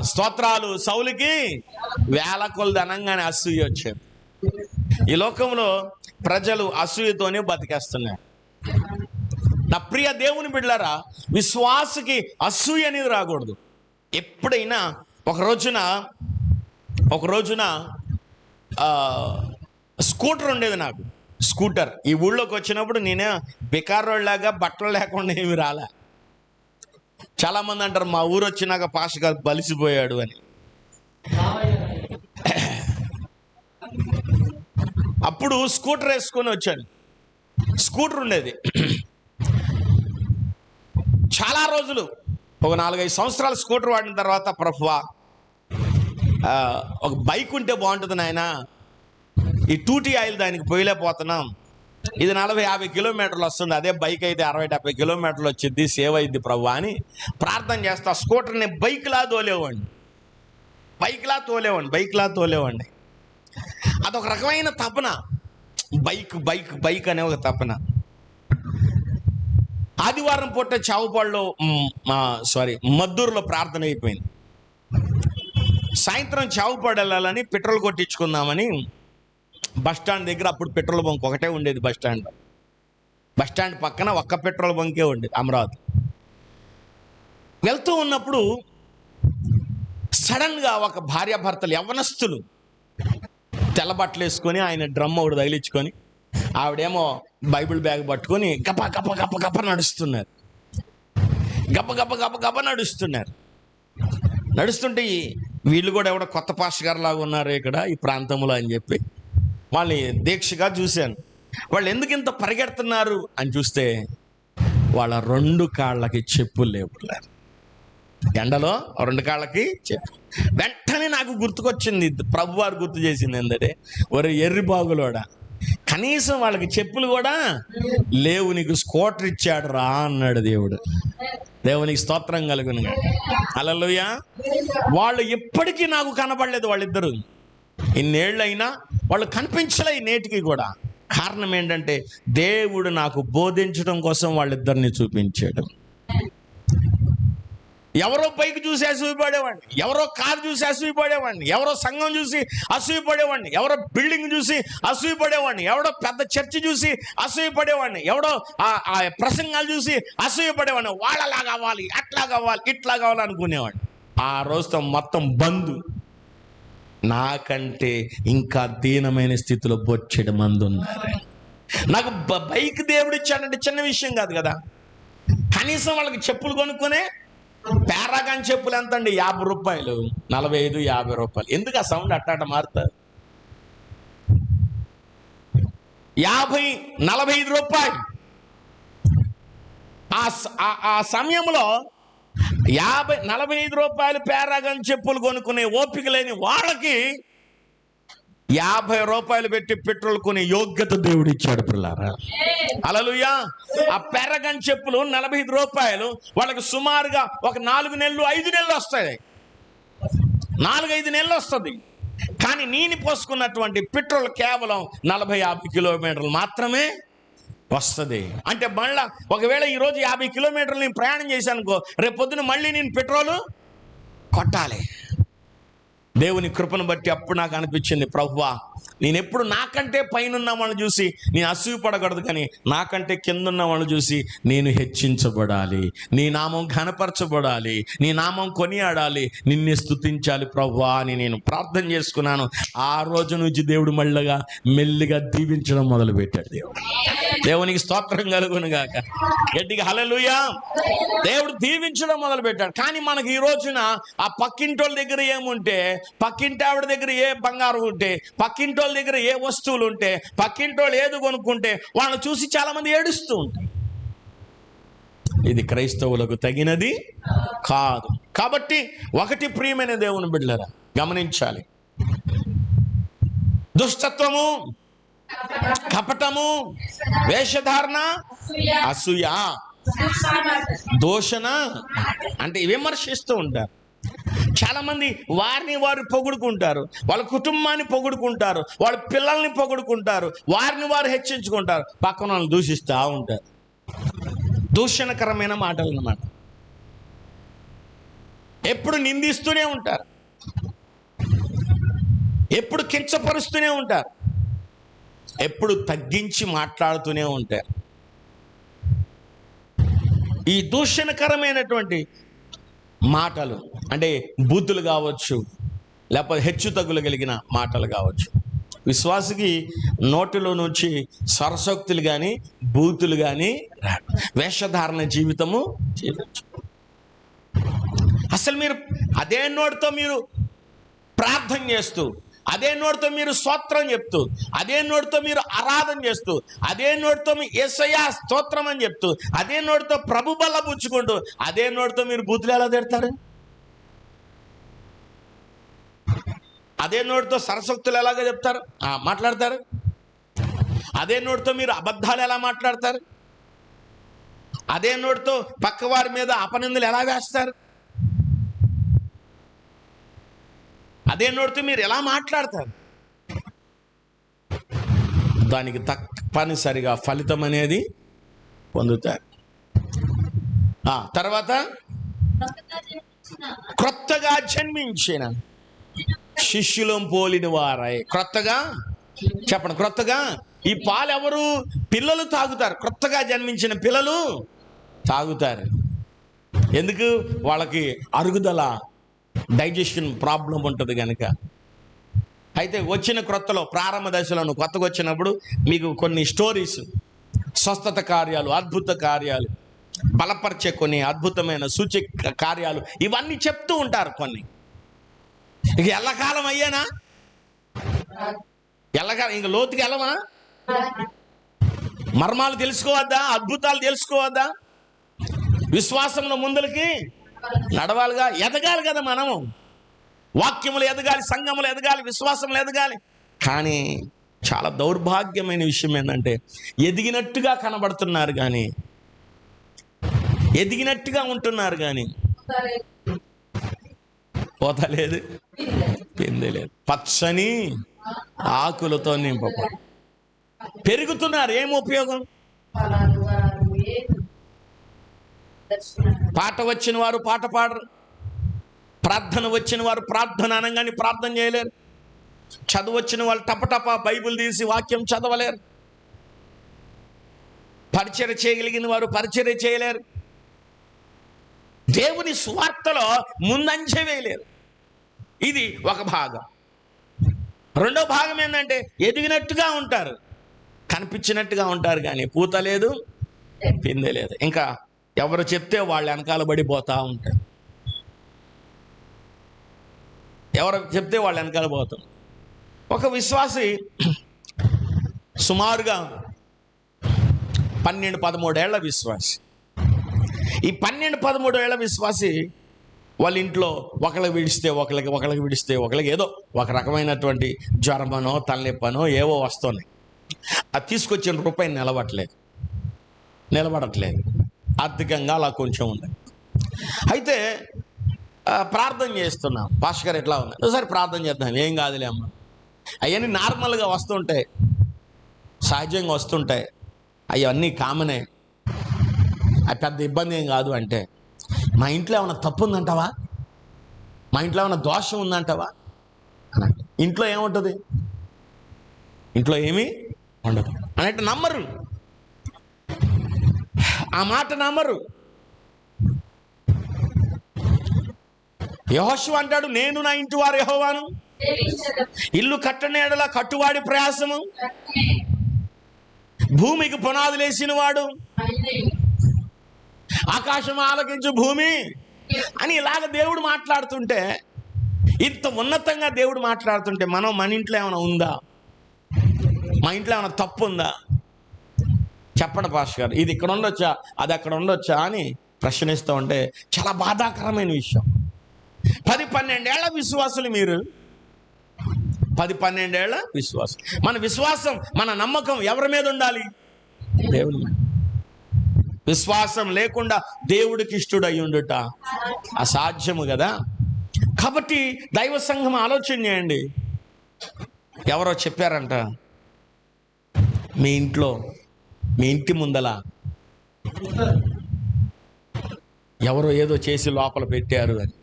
స్తోత్రాలు, సౌలుకి 1,000 కొలది అనగానే అసూయ వచ్చేది. ఈ లోకంలో ప్రజలు అసూయతోనే బతికేస్తున్నారు. నా ప్రియ దేవుని బిడ్డలారా, విశ్వాసకి అసూయ అనేది రాకూడదు. ఎప్పుడైనా ఒక రోజున స్కూటర్ ఉండేది నాకు. స్కూటర్ ఈ ఊళ్ళోకి వచ్చినప్పుడు నేనే బికారోళ్ళలాగా బట్టలు లేకుండా ఏమి రాలే. చాలామంది అంటారు మా ఊరు వచ్చినాక పాస్టర్ గారు బలిసిపోయాడు అని. అప్పుడు స్కూటర్ వేసుకొని వచ్చాను. స్కూటర్ ఉండేది. చాలా రోజులు, ఒక 4-5 సంవత్సరాలు స్కూటర్ వాడిన తర్వాత, ప్రభువా ఒక బైక్ ఉంటే బాగుంటుంది నాయన, ఈ 2T ఆయిల్ దానికి పోయలేకపోతున్నాం, ఇది 40-50 కిలోమీటర్లు వస్తుంది, అదే బైక్ అయితే 60-70 కిలోమీటర్లు వచ్చింది, సేవ్ అయింది ప్రభువా అని ప్రార్థన చేస్తా. స్కూటర్ని బైక్లా తోలేవండి. అదొక రకమైన తపన, బైక్ అనే ఒక తపన. ఆదివారం పూట చావుపాడులో మద్దూరులో ప్రార్థన అయిపోయింది. సాయంత్రం చావుపాడు వెళ్ళాలని పెట్రోల్ కొట్టించుకుందామని బస్టాండ్ దగ్గర, అప్పుడు పెట్రోల్ బంక్ ఒకటే ఉండేది బస్టాండ్ పక్కన ఒక్క పెట్రోల్ బంకే ఉండేది అమరావతి. వెళ్తూ ఉన్నప్పుడు సడన్గా ఒక భార్యాభర్తలు యవ్వనస్తులు తెల్ల బట్టలు వేసుకొని, ఆయన డ్రమ్ ఒకటి తగిలించుకొని, ఆవిడేమో బైబిల్ బ్యాగ్ పట్టుకొని గప్ప నడుస్తున్నారు. నడుస్తుంటే వీళ్ళు కూడా ఎవడో కొత్త పాస్టర్ గారు లాగా ఉన్నారు ఇక్కడ ఈ ప్రాంతంలో అని చెప్పి వాళ్ళని దీక్షగా చూశాను. వాళ్ళు ఎందుకు ఇంత పరిగెడుతున్నారు అని చూస్తే వాళ్ళ 2 కాళ్ళకి చెప్పులు లేవు. ఎండలో 2 కాళ్ళకి చెప్పు. వెంటనే నాకు గుర్తుకొచ్చింది, ప్రభువారు గుర్తు చేసింది ఏంటంటే, ఒరే ఎర్రి బాగులోడా, కనీసం వాళ్ళకి చెప్పులు కూడా లేవు, నీకు స్కూటర్ ఇచ్చాడు రా అన్నాడు దేవుడు. దేవునికి స్తోత్రం కలుగును. హల్లెలూయా. వాళ్ళు ఎప్పటికీ నాకు కనబడలేదు. వాళ్ళిద్దరు ఇన్నేళ్ళైనా వాళ్ళు కనిపించలే నేటికి కూడా. కారణం ఏంటంటే దేవుడు నాకు బోధించడం కోసం వాళ్ళిద్దరిని చూపించాడు. ఎవరో బైక్ చూసి అసూయపడేవాడిని, ఎవరో కారు చూసి అసూయపడేవాడిని, ఎవరో సంఘం చూసి అసూయపడేవాడిని, ఎవరో బిల్డింగ్ చూసి అసూయపడేవాడిని, ఎవడో పెద్ద చర్చి చూసి అసూయపడేవాడిని, ఎవడో ఆ ప్రసంగాలు చూసి అసూయపడేవాడిని. వాళ్ళలా కావాలి, అట్లా కావాలి, ఇట్లా కావాలి అనుకునేవాడిని. ఆ రోజుతో మొత్తం బంధు. నాకంటే ఇంకా దీనమైన స్థితిలో బొచ్చెడు మంది ఉన్నారు. నాకు బైక్ దేవుడు ఇచ్చాడంటే చిన్న విషయం కాదు కదా. కనీసం వాళ్ళకి చెప్పులు కొనుక్కునే పారాగాన్ చెప్పులు ఎంత అండి? 50 రూపాయలు, 45-50 రూపాయలు. ఎందుకు ఆ సౌండ్ అట్టాట మారుతారు? 50-45 రూపాయలు. ఆ సమయంలో 50-45 రూపాయలు పారాగాన్ చెప్పులు కొనుక్కునే ఓపిక లేని వాళ్ళకి 50 రూపాయలు పెట్టి పెట్రోల్ కొనే యోగ్యత దేవుడు ఇచ్చాడు పిల్లారా. హల్లెలూయా. ఆ పారాగాన్ చెప్పులు 45 రూపాయలు. వాళ్ళకి సుమారుగా ఒక 4 నెలలు 5 నెలలు వస్తాయి, 4-5 నెలలు వస్తుంది. కానీ నేను పోసుకున్నటువంటి పెట్రోల్ కేవలం 40-50 కిలోమీటర్లు మాత్రమే వస్తుంది. అంటే మళ్ళా ఒకవేళ ఈరోజు 50 కిలోమీటర్లు నేను ప్రయాణం చేశాను అనుకో, రేపు పొద్దున మళ్ళీ నేను పెట్రోలు కొట్టాలి. దేవుని కృపను బట్టి అప్పుడు నాకు అనిపించింది, ప్రభువా నేను ఎప్పుడు నాకంటే పైన ఉన్న వాళ్ళని చూసి నేను అసూయపడకూడదు, కానీ నాకంటే కింద ఉన్న వాళ్ళని చూసి నేను హెచ్చించబడాలి, నీ నామం ఘనపరచబడాలి, నీ నామం కొనియాడాలి, నిన్నే స్తుతించాలి ప్రభువా అని నేను ప్రార్థన చేసుకున్నాను. ఆ రోజు నుంచి దేవుడు మెల్లిగా దీవించడం మొదలుపెట్టాడు. దేవునికి స్తోత్రం కలుగును గాక. గట్టిగా హల్లెలూయా. దేవుడు దీవించడం మొదలుపెట్టాడు. కానీ మనకి ఈ రోజున ఆ పక్కింటోళ్ళ దగ్గర ఏముంటే, పక్కింటి ఆవిడ దగ్గర ఏ బంగారం ఉంటే, పక్కింటోళ్ళ దగ్గర ఏ వస్తువులు ఉంటే, పక్కింటోళ్ళు ఏది కొనుక్కుంటే వాళ్ళని చూసి చాలా మంది ఏడుస్తూ ఉంటారు. ఇది క్రైస్తవులకు తగినది కాదు. కాబట్టి ఒకటి, ప్రియమైన దేవుని బిడ్డలారా గమనించాలి, దుష్టత్వము, కపటము, వేషధారణ, అసూయ, దూషణ అంటే విమర్శిస్తూ ఉంటారు. చాలా మంది వారిని వారు పొగుడుకుంటారు, వాళ్ళ కుటుంబాన్ని పొగుడుకుంటారు, వాళ్ళ పిల్లల్ని పొగుడుకుంటారు, వారిని వారు హెచ్చించుకుంటారు, పక్కన వాళ్ళని దూషిస్తూ ఉంటారు. దూషణకరమైన మాటలు అన్నమాట. ఎప్పుడు నిందిస్తూనే ఉంటారు, ఎప్పుడు కించపరుస్తూనే ఉంటారు, ఎప్పుడు తగ్గించి మాట్లాడుతూనే ఉంటారు. ఈ దూషణకరమైనటువంటి మాటలు, అంటే బూతులు కావచ్చు, లేకపోతే హెచ్చు తగ్గులు కలిగిన మాటలు కావచ్చు. విశ్వాసికి నోటిలో నుంచి సరసోక్తులు కానీ బూతులు కానీ వేషధారణ జీవితము చేయవచ్చు. అసలు మీరు అదే నోటితో మీరు ప్రార్థన చేస్తూ, అదే నోటితో మీరు స్తోత్రం చెప్తూ, అదే నోటితో మీరు ఆరాధన చేస్తూ, అదే నోటితో మీ యేసయ్యా స్తోత్రం అని చెప్తూ, అదే నోటితో ప్రభు బల్ల పుచ్చుకుంటూ, అదే నోటితో మీరు బూతులు ఎలా తిడతారు? అదే నోటితో సరసోక్తులు ఎలాగ చెప్తారు, మాట్లాడతారు? అదే నోటితో మీరు అబద్ధాలు ఎలా మాట్లాడతారు? అదే నోటితో పక్కవారి మీద అపనిందలు ఎలా వేస్తారు? అదే నోటితో మీరు ఎలా మాట్లాడతారు? దానికి తప్పనిసరిగా ఫలితం అనేది పొందుతారు. తర్వాత క్రొత్తగా జన్మించిన శిష్యులం పోలిన వారై. క్రొత్తగా చెప్పండి, క్రొత్తగా. ఈ పాలు ఎవరు? పిల్లలు తాగుతారు. క్రొత్తగా జన్మించిన పిల్లలు తాగుతారు. ఎందుకు? వాళ్ళకి అరుగుదల, డైజెషన్ ప్రాబ్లం ఉంటుంది కనుక. అయితే వచ్చిన క్రొత్తలో ప్రారంభ దశలో కొత్తగా వచ్చినప్పుడు మీకు కొన్ని స్టోరీస్, స్వస్థత కార్యాలు, అద్భుత కార్యాలు, బలపరిచే కొన్ని అద్భుతమైన సూచక కార్యాలు ఇవన్నీ చెప్తూ ఉంటారు కొన్ని. ఇక ఎల్లకాలం అయ్యానా? ఎల్లకాలం ఇంక లోతుకి వెళ్ళమా? మర్మాలు తెలుసుకోవద్దా? అద్భుతాలు తెలుసుకోవద్దా? విశ్వాసంలో ముందలకి నడవాలిగా, ఎదగాలి కదా మనము. వాక్యములు ఎదగాలి, సంఘములు ఎదగాలి, విశ్వాసములు ఎదగాలి. కానీ చాలా దౌర్భాగ్యమైన విషయం ఏంటంటే ఎదిగినట్టుగా కనబడుతున్నారు కానీ, ఎదిగినట్టుగా ఉంటున్నారు కానీ పోతలేదు, పిందలేదు. పచ్చని ఆకులతో నింప పెరుగుతున్నారు. ఏం ఉపయోగం? పాట వచ్చిన వారు పాట పాడరు, ప్రార్థన వచ్చిన వారు ప్రార్థన అనగానే ప్రార్థన చేయలేరు, చదువు వచ్చిన వాళ్ళు టపటప బైబిల్ తీసి వాక్యం చదవలేరు, పరిచర్య చేయగలిగిన వారు పరిచర్య చేయలేరు, దేవుని సువార్తలో ముందంజ వేయలేరు. ఇది ఒక భాగం. రెండో భాగం ఏంటంటే ఎదిగినట్టుగా ఉంటారు, కనిపించినట్టుగా ఉంటారు కానీ పూత లేదు, పిందె లేదు. ఇంకా ఎవరు చెప్తే వాళ్ళు వెనకాల పడిపోతూ ఉంటారు. ఎవరు చెప్తే వాళ్ళు వెనకాల పోతాం. ఒక విశ్వాసి సుమారుగా 12-13 ఏళ్ల విశ్వాసి. ఈ 12-13 ఏళ్ల విశ్వాసి వాళ్ళ ఇంట్లో ఒకళ్ళకి విడిస్తే ఒకళ్ళకి ఏదో ఒక రకమైనటువంటి జ్వరమనో తలనొప్పనో ఏవో వస్తున్నాయి. అది తీసుకొచ్చిన రూపాయి నిలబడట్లేదు, ఆర్థికంగా అలా కొంచెం ఉంది. అయితే ప్రార్థన చేస్తున్నాం, పాస్టర్ గారు ఎట్లా ఉంది, ఒకసారి ప్రార్థన చేద్దాం, ఏం కాదులే అమ్మ. అవన్నీ నార్మల్గా వస్తుంటాయి, సహజంగా వస్తుంటాయి, అవన్నీ కామనే, అది పెద్ద ఇబ్బంది ఏం కాదు. అంటే మా ఇంట్లో ఏమైనా తప్పు ఉందంటావా, మా ఇంట్లో ఏమైనా దోషం ఉందంటావా అనంటే ఇంట్లో ఏముంటుంది? ఇంట్లో ఏమీ ఉండదు అనంటే నమ్మరు, ఆ మాట నమ్మరు. యెహోషువ అంటాడు, నేను నా ఇంటి వారు యెహోవాను, ఇల్లు కట్టని ఎడల కట్టువాడి ప్రయాసము, భూమికి పునాదులేసిన వాడు, ఆకాశం ఆలకించు భూమి అని ఇలాగ దేవుడు మాట్లాడుతుంటే, ఇంత ఉన్నతంగా దేవుడు మాట్లాడుతుంటే మన ఇంట్లో ఏమైనా ఉందా? మా ఇంట్లో ఏమైనా తప్పు ఉందా? చెప్పండి పాస్టర్ గారు, ఇది ఇక్కడ ఉండొచ్చా, అది అక్కడ ఉండొచ్చా అని ప్రశ్నిస్తూ ఉంటే చాలా బాధాకరమైన విషయం. 10-12 ఏళ్ల విశ్వాసులు మీరు, 10-12 ఏళ్ల విశ్వాసం. మన విశ్వాసం, మన నమ్మకం ఎవరి మీద ఉండాలి? దేవుని మీద. విశ్వాసం లేకుండా దేవుడికి ఇష్టడు అయ్యుండుట అసాధ్యము కదా. కాబట్టి దైవ సంఘం ఆలోచన చేయండి. ఎవరో చెప్పారంట, మీ ఇంటి ముందల ఎవరో ఏదో చేసి లోపల పెట్టారు అని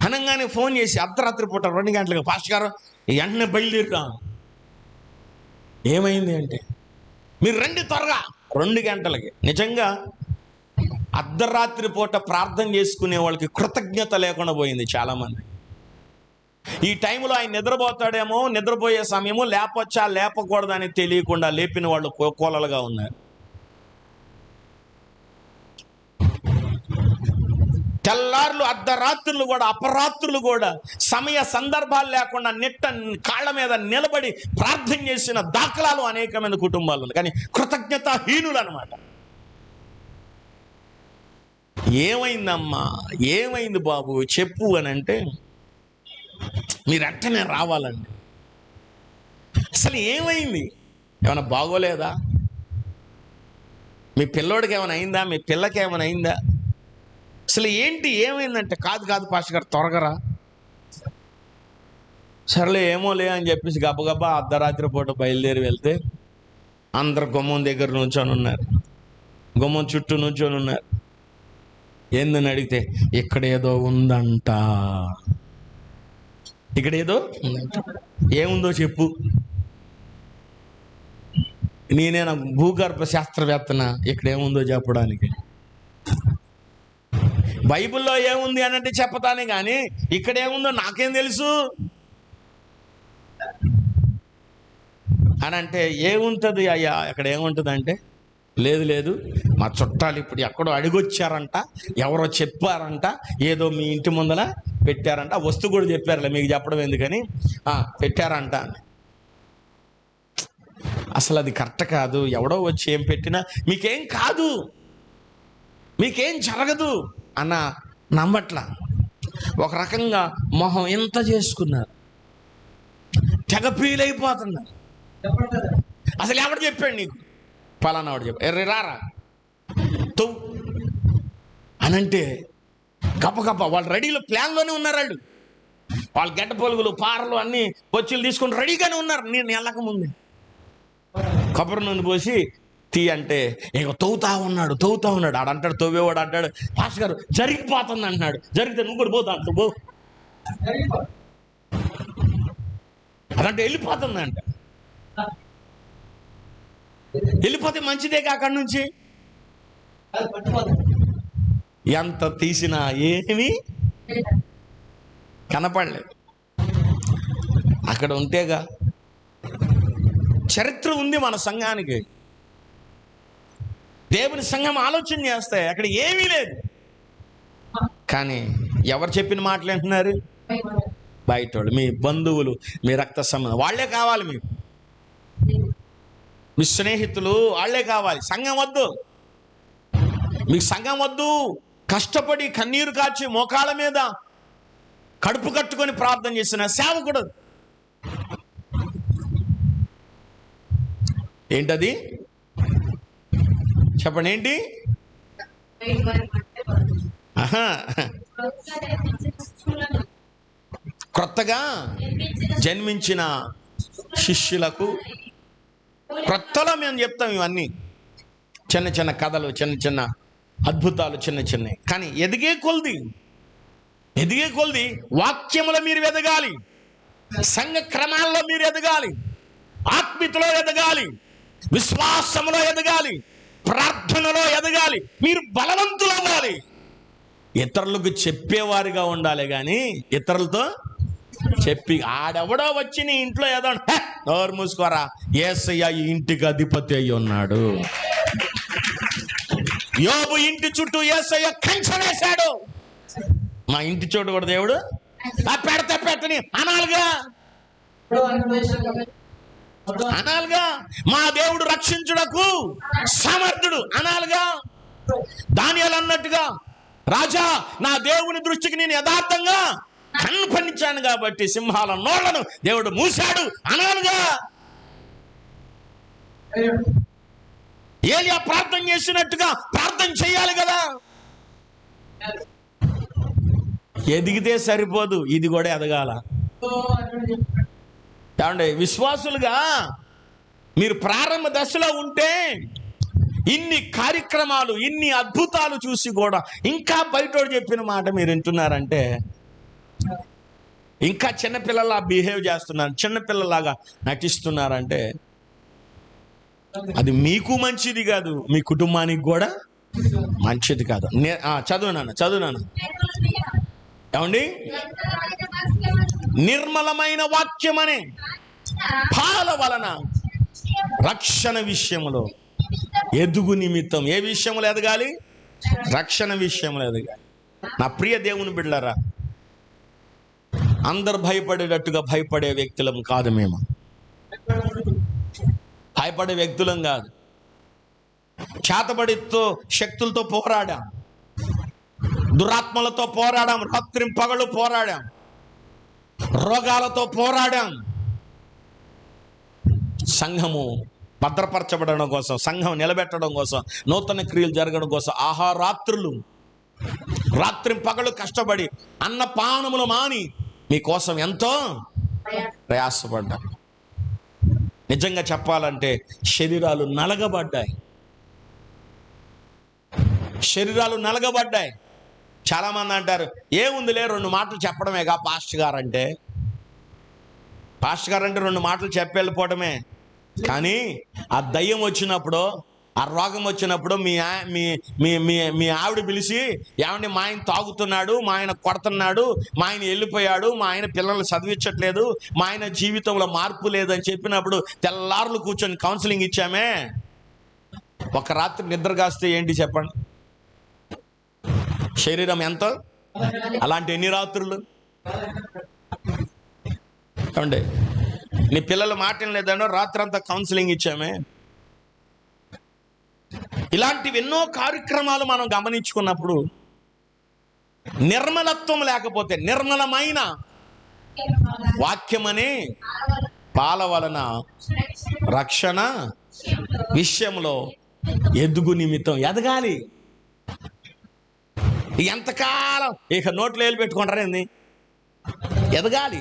అనగానే ఫోన్ చేసి అర్ధరాత్రి పూట 2 గంటలకు, పాస్టర్ గారు వెంటనే బయలుదేరుతాం. ఏమైంది అంటే, మీరు రండి త్వరగా. 2 గంటలకి. నిజంగా అర్ధరాత్రి పూట ప్రార్థన చేసుకునే వాళ్ళకి కృతజ్ఞత లేకుండా పోయింది చాలామంది. ఈ టైంలో ఆయన నిద్రపోతాడేమో, నిద్రపోయే సమయము లేపొచ్చా లేపకూడదని తెలియకుండా లేపిన వాళ్ళు కోలలుగా ఉన్నారు. తెల్లార్లు, అర్ధరాత్రులు కూడా, అపరాత్రులు కూడా సమయ సందర్భాలు లేకుండా కాళ్ళ మీద నిలబడి ప్రార్థన చేసిన దాఖలాలు అనేకమైన కుటుంబాలు ఉన్నాయి. కానీ కృతజ్ఞతాహీనులు అన్నమాట. ఏమైందమ్మా, ఏమైంది బాబు చెప్పు అని అంటే, మీరు వెంటనే రావాలండి. అసలు ఏమైంది? ఏమైనా బాగోలేదా? మీ పిల్లోడికి ఏమైనా అయిందా? మీ పిల్లకి ఏమైనా అయిందా? అసలు ఏంటి, ఏమైందంటే, కాదు పాస్టర్ గారు త్వరగా రా. సర్లే ఏమోలే అని చెప్పేసి గబగబా అర్ధరాత్రి పూట బయలుదేరి వెళ్తే అందరు గుమ్మం దగ్గర నుంచొని ఉన్నారు, గుమ్మం చుట్టూ నుంచొని ఉన్నారు. ఏందని అడిగితే, ఇక్కడేదో ఉందంట. ఇక్కడేదో ఉందంట. ఏముందో చెప్పు. నేనేనా భూగర్భ శాస్త్రవేత్తన ఇక్కడ ఏముందో చెప్పడానికి? బైబిల్లో ఏముంది అని అంటే చెప్పతానే కానీ ఇక్కడ ఏముందో నాకేం తెలుసు అని అంటే, ఏముంటుంది అయ్యా అక్కడ ఏముంటుంది అంటే, లేదు మా చుట్టాలు ఇప్పుడు ఎక్కడో అడిగొచ్చారంట, ఎవరో చెప్పారంట, ఏదో మీ ఇంటి ముందర పెట్టారంట. వస్తువు కూడా చెప్పారులే, మీకు చెప్పడం ఎందుకని, పెట్టారంట. అసలు అది కరెక్ట్ కాదు. ఎవడో వచ్చి ఏం పెట్టినా మీకేం కాదు, మీకేం జరగదు అన్న నమ్మట్లా. ఒక రకంగా మొహం ఎంత చేసుకున్నారు, తెగ ఫీలైపోతున్నారు. అసలు ఎవడు చెప్పాడు నీకు? పలానా వాడు చెప్పాడు. రారా తవ్వు అనంటే గప్ప వాళ్ళు రెడీలో ప్లాన్లోనే ఉన్నారు. వాళ్ళు గడ్డ పొలుగులు, పారలు అన్నీ బొచ్చులు తీసుకొని రెడీగానే ఉన్నారు. నేను వెళ్ళక ముందే కొబ్బరి నూనె పోసి తీ అంటే, ఇక తవ్వుతా ఉన్నాడు. ఆడంటాడు, తవ్వేవాడు అంటాడు, పాస్టర్ గారు జరిగిపోతుంది అంటున్నాడు. జరిగితే నువ్వు కూడా పోతా అంటు పో. అదంటే వెళ్ళిపోతుందంట. వెళ్ళిపోతే మంచిదే అక్కడి నుంచి. ఎంత తీసినా ఏమీ కనపడలేదు. అక్కడ ఉంటేగా చరిత్ర ఉంది మన సంఘానికి. దేవుని సంఘం ఆలోచన చేస్తే అక్కడ ఏమీ లేదు. కానీ ఎవరు చెప్పిన మాటలు అంటున్నారు? బయట వాళ్ళు, మీ బంధువులు, మీ రక్త సంబంధం వాళ్ళే కావాలి, మీకు మీ స్నేహితులు వాళ్ళే కావాలి. సంఘం వద్దు, మీకు సంఘం వద్దు. కష్టపడి కన్నీరు కాచి మోకాళ్ళ మీద కడుపు కట్టుకొని ప్రార్థన చేసిన సేవకుడు ఏంటది చెప్పండి, ఏంటి? క్రొత్తగా జన్మించిన శిష్యులకు, క్రొత్తలో మేము చెప్తాం ఇవన్నీ చిన్న కథలు, చిన్న అద్భుతాలు, చిన్నవి. కానీ ఎదిగే కొలది వాక్యములో మీరు ఎదగాలి, సంఘ క్రమాల్లో మీరు ఎదగాలి, ఆత్మీయతలో ఎదగాలి, విశ్వాసములో ఎదగాలి, ప్రార్థనలో ఎదగాలి. మీరు బలవంతులు అవ్వాలి. ఇతరులకు చెప్పేవారిగా ఉండాలి, కానీ ఇతరులతో చెప్పి ఆడెవడో వచ్చి నీ ఇంట్లో ఏదో నోరు మూసుకోరా, యేసయ్య ఈ ఇంటికి అధిపతి అయి ఉన్నాడు. యోబు ఇంటి చుట్టూ యేసయ్య కంచె వేశాడు. మా ఇంటి చోటు కూడా దేవుడు పెడతా పెట్టని అనాలిగా. మా దేవుడు రక్షించుటకు సమర్థుడు అనాలిగా. దానియేలు అన్నట్టుగా, రాజా నా దేవుని దృష్టికి నేను యథార్థంగా కనిపించాను కాబట్టి సింహాల నోళ్లను దేవుడు మూశాడు అనాలిగా. ఏలియా ప్రార్థన చేసినట్టుగా ప్రార్థన చేయాలి కదా. ఎదిగితే సరిపోదు, ఇది కూడా ఎదగాల. ఏమండి, విశ్వాసులుగా మీరు ప్రారంభ దశలో ఉంటే ఇన్ని కార్యక్రమాలు, ఇన్ని అద్భుతాలు చూసి కూడా ఇంకా బయటోడు చెప్పిన మాట మీరు వింటున్నారంటే, ఇంకా చిన్నపిల్లలా బిహేవ్ చేస్తున్నారు, చిన్నపిల్లలాగా నటిస్తున్నారంటే అది మీకు మంచిది కాదు, మీ కుటుంబానికి కూడా మంచిది కాదు. చదువునాను ఏమండి? నిర్మలమైన వాక్యమనే పాల వలన రక్షణ విషయంలో ఎదుగు నిమిత్తం. ఏ విషయంలో ఎదగాలి? రక్షణ విషయంలో ఎదగాలి. నా ప్రియ దేవుని బిడ్డలారా, అందరు భయపడేటట్టుగా భయపడే వ్యక్తులం కాదు. మేము భయపడే వ్యక్తులం కాదు. చేతబడితో శక్తులతో పోరాడాం, దురాత్మలతో పోరాడాం, రాత్రి పగలు పోరాడాం, రోగాలతో పోరాడాం. సంఘము భద్రపరచబడడం కోసం, సంఘం నిలబెట్టడం కోసం, నూతన క్రియలు జరగడం కోసం ఆహారాత్రులు రాత్రి పగలు కష్టపడి అన్నపానములు మాని మీకోసం ఎంతో ప్రయాసపడ్డా. నిజంగా చెప్పాలంటే శరీరాలు నలగబడ్డాయి. చాలామంది అంటారు, ఏముందిలే 2 మాటలు చెప్పడమేగా పాస్టర్ గారు అంటే 2 మాటలు చెప్పి వెళ్ళిపోవడమే. కానీ ఆ దయ్యం వచ్చినప్పుడు, ఆ రోగం వచ్చినప్పుడు మీ ఆవిడ పిలిచి, ఏమండి మా ఆయన తాగుతున్నాడు, మా ఆయన కొడుతున్నాడు, మా ఆయన వెళ్ళిపోయాడు, మా ఆయన పిల్లలు చదివించట్లేదు, మా ఆయన జీవితంలో మార్పు లేదని చెప్పినప్పుడు తెల్లారులు కూర్చొని కౌన్సిలింగ్ ఇచ్చామే. ఒక రాత్రి నిద్ర కాస్తే ఏంటి చెప్పండి? శరీరం ఎంతో. అలాంటి ఎన్ని రాత్రులు? ఏమండి, నీ పిల్లలు మాటలు లేదనో రాత్రి అంతా కౌన్సిలింగ్ ఇచ్చామే. ఇలాంటివి ఎన్నో కార్యక్రమాలు మనం గమనించుకున్నప్పుడు నిర్మలత్వం లేకపోతే, నిర్మలమైన వాక్యమనే పాల వలన రక్షణ విషయంలో ఎదుగు నిమిత్తం ఎదగాలి. ఎంతకాలం ఇక నోట్లో వేలు పెట్టుకుంటారా ఏంది? ఎదగాలి.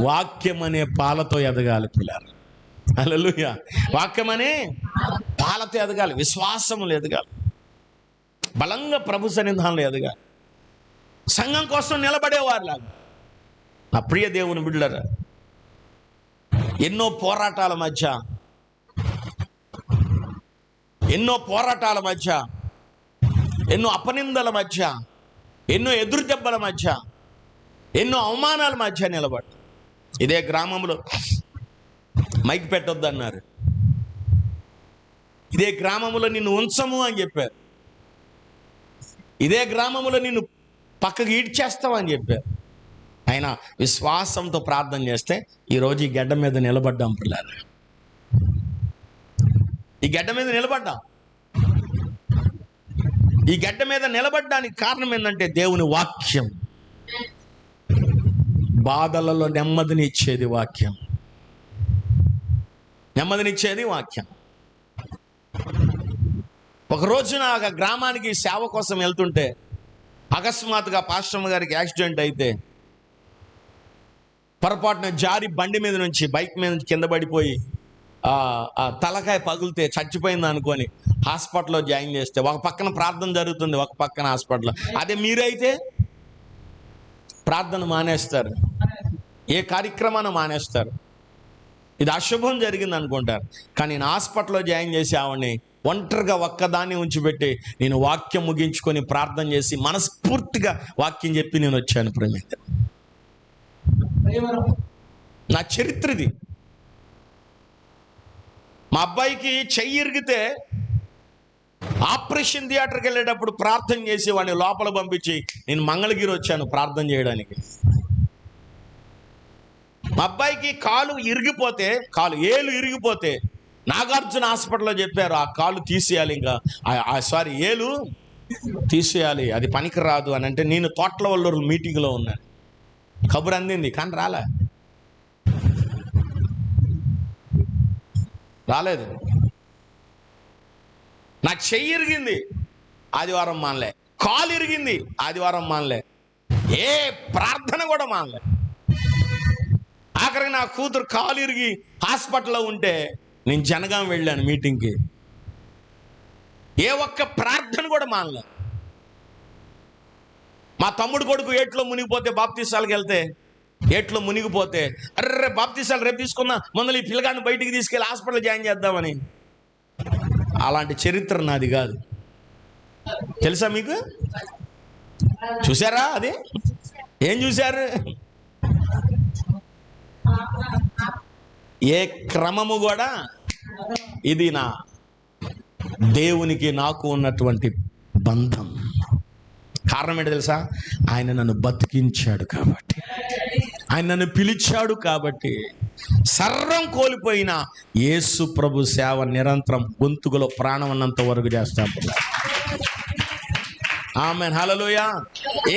వాక్యం అనే పాలతో ఎదగాలి పిల్లలు. హల్లెలూయా. వాక్యం అనే పాలతో ఎదగాలి, విశ్వాసములు ఎదగాలి, బలంగా ప్రభు సన్నిధానంలో ఎదగాలి, సంఘం కోసం నిలబడేవారిలాగా. నా ప్రియ దేవుని బిడ్డలారా, ఎన్నో పోరాటాల మధ్య, ఎన్నో అపనిందల మధ్య, ఎన్నో ఎదురు దెబ్బల మధ్య, ఎన్నో అవమానాల మధ్య నిలబడి, ఇదే గ్రామంలో మైక్ పెట్టొద్దు అన్నారు, ఇదే గ్రామంలో నిన్ను ఉంచము అని చెప్పారు, ఇదే గ్రామంలో నిన్ను పక్కకి ఈడ్చేస్తామని చెప్పారు. అయినా విశ్వాసంతో ప్రార్థన చేస్తే ఈరోజు ఈ గడ్డ మీద నిలబడ్డాం పిల్లలు. ఈ గడ్డ మీద నిలబడ్డాం. ఈ గడ్డ మీద నిలబడ్డానికి కారణం ఏంటంటే దేవుని వాక్యం. బాధలలో నెమ్మదినిచ్చేది వాక్యం, నెమ్మదినిచ్చేది వాక్యం. ఒక రోజున ఒక గ్రామానికి సేవ కోసం వెళ్తుంటే అకస్మాత్తుగా పాస్టర్ గారికి యాక్సిడెంట్ అయితే పొరపాటున జారి బండి మీద నుంచి, బైక్ మీద నుంచి కింద పడిపోయి తలకాయ పగిలితే చచ్చిపోయింది అనుకొని హాస్పిటల్లో జాయిన్ చేస్తే ఒక పక్కన ప్రార్థన జరుగుతుంది, ఒక పక్కన హాస్పిటల్లో. అదే మీరైతే ప్రార్థన మానేస్తారు, ఏ కార్యక్రమాన్ని మానేస్తారు. ఇది అశుభం జరిగింది అనుకుంటారు. కానీ నేను హాస్పిటల్లో జాయిన్ చేసి ఆవిడ్ని ఒంటరిగా ఒక్కదాన్ని ఉంచిపెట్టి నేను వాక్యం ముగించుకొని ప్రార్థన చేసి మనస్ఫూర్తిగా వాక్యం చెప్పి నేను వచ్చాను. ప్రేమిత నా చరిత్ర ఇది. మా అబ్బాయికి చెయ్యి ఇరిగితే ఆపరేషన్ థియేటర్కి వెళ్ళేటప్పుడు ప్రార్థన చేసి వాడిని లోపల పంపించి నేను మంగళగిరి వచ్చాను ప్రార్థన చేయడానికి. మా అబ్బాయికి కాలు ఏలు ఇరిగిపోతే నాగార్జున హాస్పిటల్లో చెప్పారు ఆ కాలు తీసేయాలి, ఇంకా ఏలు తీసేయాలి, అది పనికి రాదు అని అంటే నేను తోటల వల్లూరు మీటింగ్లో ఉన్నాను. కబురు అందింది కానీ రాలేదు. నాకు చెయ్యి ఇరిగింది, ఆదివారం మానలే. కాలు ఇరిగింది, ఆదివారం మానలే. ఏ ప్రార్థన కూడా మానలే. ఆఖరికి నా కూతురు కాలు ఇరిగి హాస్పిటల్లో ఉంటే నేను జనగాం వెళ్ళాను మీటింగ్కి. ఏ ఒక్క ప్రార్థన కూడా మానలే. మా తమ్ముడు కొడుకు ఏట్లో మునిగిపోతే బాప్తీసాలకు వెళ్తే ఏట్లో మునిగిపోతే అర్రే బాప్తీసాలు రేపు తీసుకుందాం, ముందు ఈ పిల్లగాడిని బయటికి తీసుకెళ్ళి హాస్పిటల్ జాయిన్ చేద్దామని. అలాంటి చరిత్ర నాది కాదు. తెలుసా మీకు? చూసారా? అది ఏం చూశారు? ఏ క్రమము కూడా ఇది నా దేవునికి నాకు ఉన్నటువంటి బంధం. కారణం ఏంటో తెలుసా? ఆయన నన్ను బతికించాడు కాబట్టి, ఆయన నన్ను పిలిచాడు కాబట్టి. సర్వం కోల్పోయిన యేసు ప్రభు సేవ నిరంతరం గొంతుకులో ప్రాణం ఉన్నంత వరకు చేస్తాం. ఆమేన్, హల్లెలూయా.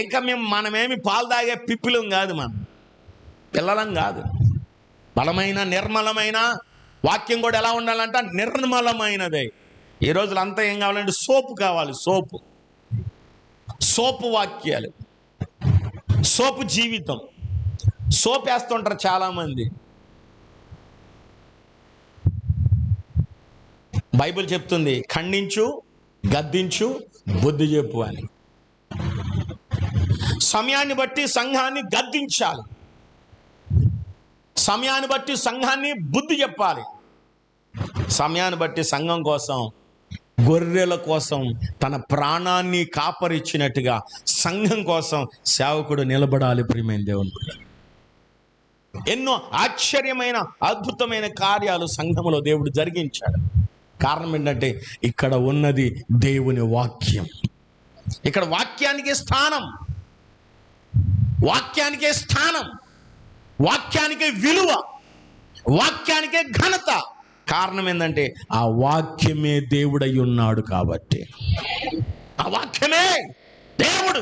ఇంకా మనమేమి పాలు తాగే పిప్పులం కాదు, మనం పిల్లలం కాదు. బలమైన నిర్మలమైన వాక్యం కూడా ఎలా ఉండాలంట? నిర్మలమైనదే. ఈ రోజులు అంతా ఏం కావాలంటే సోపు కావాలి, సోపు వాక్యాలు, సోపు జీవితం. సోప్ వేస్తుంటారు చాలామంది. బైబిల్ చెప్తుంది ఖండించు, గద్దించు, బుద్ధి చెప్పు అని. సమయాన్ని బట్టి సంఘాన్ని గద్దించాలి, సమయాన్ని బట్టి సంఘాన్ని బుద్ధి చెప్పాలి. సమయాన్ని బట్టి సంఘం కోసం, గొర్రెల కోసం తన ప్రాణాన్ని కాపరిచ్చినట్టుగా సంఘం కోసం సేవకుడు నిలబడాలి. ప్రియమైన దేవుని బిడ్డలారా, ఎన్నో ఆశ్చర్యమైన అద్భుతమైన కార్యాలు సంఘంలో దేవుడు జరిగించాడు. కారణం ఏంటంటే ఇక్కడ ఉన్నది దేవుని వాక్యం. ఇక్కడ వాక్యానికే స్థానం, వాక్యానికే స్థానం, వాక్యానికే విలువ, వాక్యానికే ఘనత. కారణం ఏంటంటే ఆ వాక్యమే దేవుడై ఉన్నాడు కాబట్టి. ఆ వాక్యమే దేవుడు.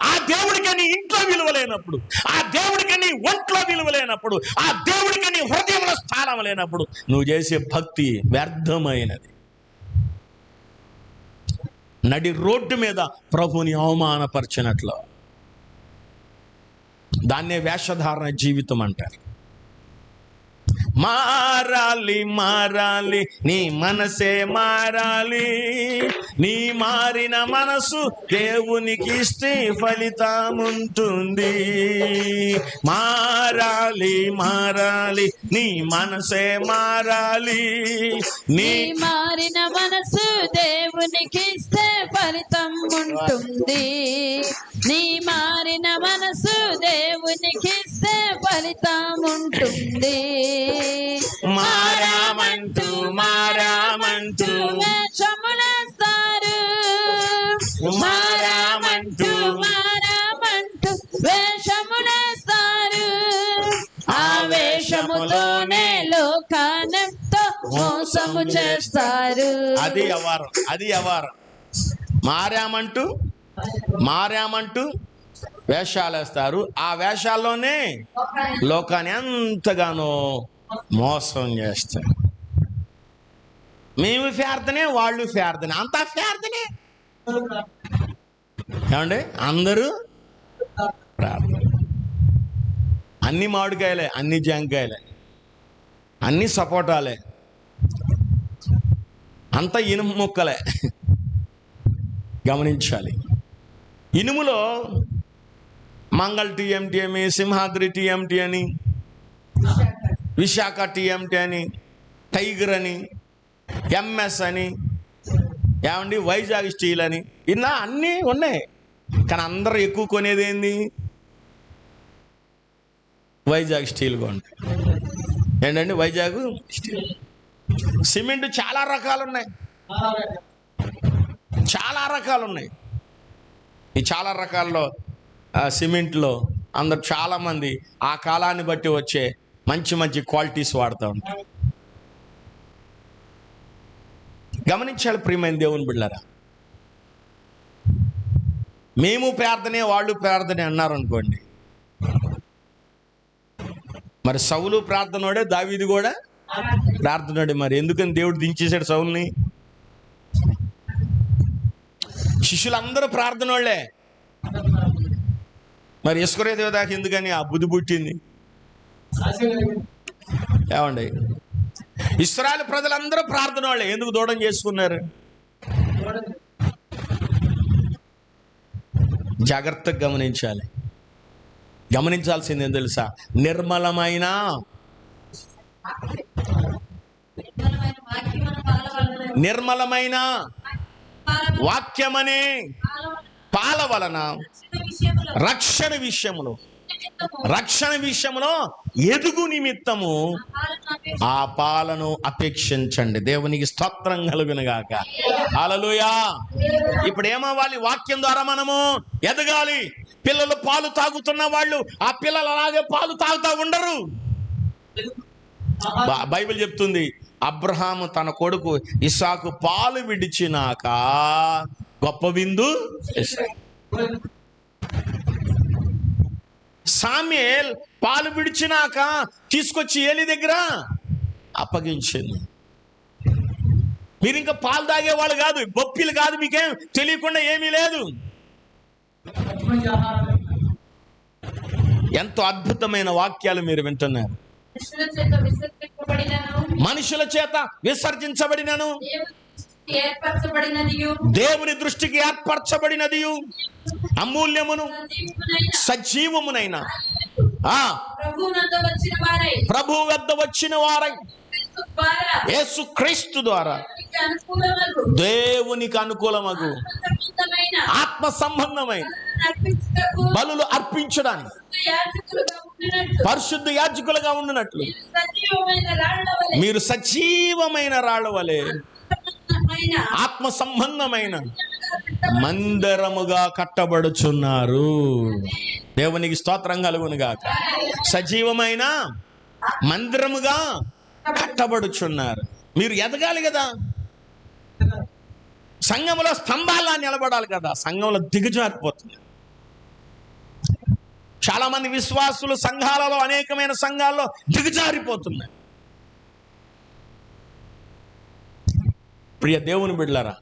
ఆ దేవుడికి నీ ఇంట్లో విలువ లేనప్పుడు, ఆ దేవుడికి నీ ఒంట్లో విలువ లేనప్పుడు, ఆ దేవుడికి నీ హృదయంలో స్థానం లేనప్పుడు నువ్వు చేసే భక్తి వ్యర్థమైనది. నడి రోడ్డు మీద ప్రభుని అవమానపరిచినట్లు. దాన్నే వేషధారణ జీవితం అంటారు. మారాలి మారాలి, నీ మనసే మారాలి. నీ మారిన మనసు దేవునికి ఇస్తే ఫలితం ఉంటుంది. మారాలి మారాలి, నీ మనసే మారాలి. నీ మారిన మనసు దేవునికి ఇస్తే ఫలితం ఉంటుంది. నీ మారిన మనసు దేవునికి ఇస్తే ఫలితం ఉంటుంది. మారామంటూ మారామంటూ వేషములేస్తారు, మారామంటూ మారామంటూ వేషములేస్తారు. ఆ వేషముతోనే లోకానంతో మోసము చేస్తారు. అది వ్యవహారం, అది వ్యవహారం. మారామంటూ వేషాలు వేస్తారు. ఆ వేషాల్లోనే లోకాన్ని ఎంతగానో మోసం చేస్తారు. మేము ప్రార్థనే, వాళ్ళు ప్రార్థనే, అంతా ప్రార్థనే. ఏమండి? అందరూ ప్రార్థన. అన్ని మామిడికాయలే, అన్ని జాంకాయలే, అన్ని సపోటాలే, అంత ఇనుము ముక్కలే. గమనించాలి. ఇనుములో మంగళ టీఎంటీ అని, సింహాద్రి టీఎంటీ అని, విశాఖ టీఎంటీ అని, టైగర్ అని, ఎంఎస్ అని, ఏమండి వైజాగ్ స్టీల్ అని, ఇలా అన్నీ ఉన్నాయి. కానీ అందరూ ఎక్కువ కొనేది ఏంది? వైజాగ్ స్టీల్ కొంటారు. ఏంటండి? వైజాగ్ స్టీల్. సిమెంట్ చాలా రకాలు ఉన్నాయి, చాలా రకాలు ఉన్నాయి. ఈ చాలా రకాల్లో సిమెంట్లో అందరు చాలామంది ఆ కాలాన్ని బట్టి వచ్చే మంచి మంచి క్వాలిటీస్ వాడుతూ ఉంటారు. గమనించాలి ప్రియమైన దేవుని బిడ్డలారా. మేము ప్రార్థనే, వాళ్ళు ప్రార్థనే అన్నారు అనుకోండి, మరి సౌలు ప్రార్థనోడే, దావీదు కూడా ప్రార్థనోడే. మరి ఎందుకని దేవుడు దించేశాడు సౌలుని? శిష్యులందరూ ప్రార్థనోళ్లే. మరి ఇస్కరియోతు దాకా ఎందుకని ఆ బుద్ధి పుట్టింది? ఏమండి? ఇశ్రాయేలు ప్రజలందరూ ప్రార్థన వాళ్ళే. ఎందుకు దూరం చేసుకున్నారు? జాగ్రత్తగా గమనించాలి. గమనించాల్సింది ఏం తెలుసా? నిర్మలమైన వాక్యమనే పాల వలన రక్షణ విషయములో ఎదుగు నిమిత్తము ఆ పాలను అపేక్షించండి. దేవునికి స్తోత్రం కలుగును గాక. హల్లెలూయా. ఇప్పుడు ఏమవ్వాలి? వాక్యం ద్వారా మనము ఎదగాలి. పిల్లలు పాలు తాగుతున్న వాళ్ళు ఆ పిల్లలు అలాగే పాలు తాగుతూ ఉండరు. బైబిల్ చెప్తుంది, అబ్రహాము తన కొడుకు ఇస్సాకు పాలు విడిచినాక గొప్ప విందు చేశాడు. సామ్యేల్ పాలు విడిచినాక తీసుకొచ్చి ఏలి దగ్గర అప్పగించింది. మీరు ఇంకా పాలు తాగేవాళ్ళు కాదు, బొప్పిలు కాదు, మీకేం తెలియకుండా ఏమీ లేదు. ఎంతో అద్భుతమైన వాక్యాలు మీరు వింటున్నారు. మనుషుల చేత విసర్జించబడినను దేవుని దృష్టికి ఏర్పరచబడినది అమూల్యమును సజీవమునైన ప్రభు వద్ద వచ్చిన వారై యేసుక్రీస్తు ద్వారా దేవునికి అనుకూలమగు ఆత్మ సంబంధమైన బలులు అర్పించడానికి పరిశుద్ధ యాజకులుగా ఉండినట్లు మీరు సజీవమైన రాళ్ల వలె ఆత్మ సంబంధమైన మందిరముగా కట్టబడుచున్నారు. దేవునికి స్తోత్రం కలుగును గాక. సజీవమైన మందిరముగా కట్టబడుచున్నారు. మీరు ఎదగాలి కదా. సంఘంలో స్తంభాలా నిలబడాలి కదా. సంఘంలో దిగజారిపోతుంది. చాలా మంది విశ్వాసులు సంఘాలలో, అనేకమైన సంఘాల్లో దిగజారిపోతున్నారు. ప్రియ దేవుని బిడ్డలారా,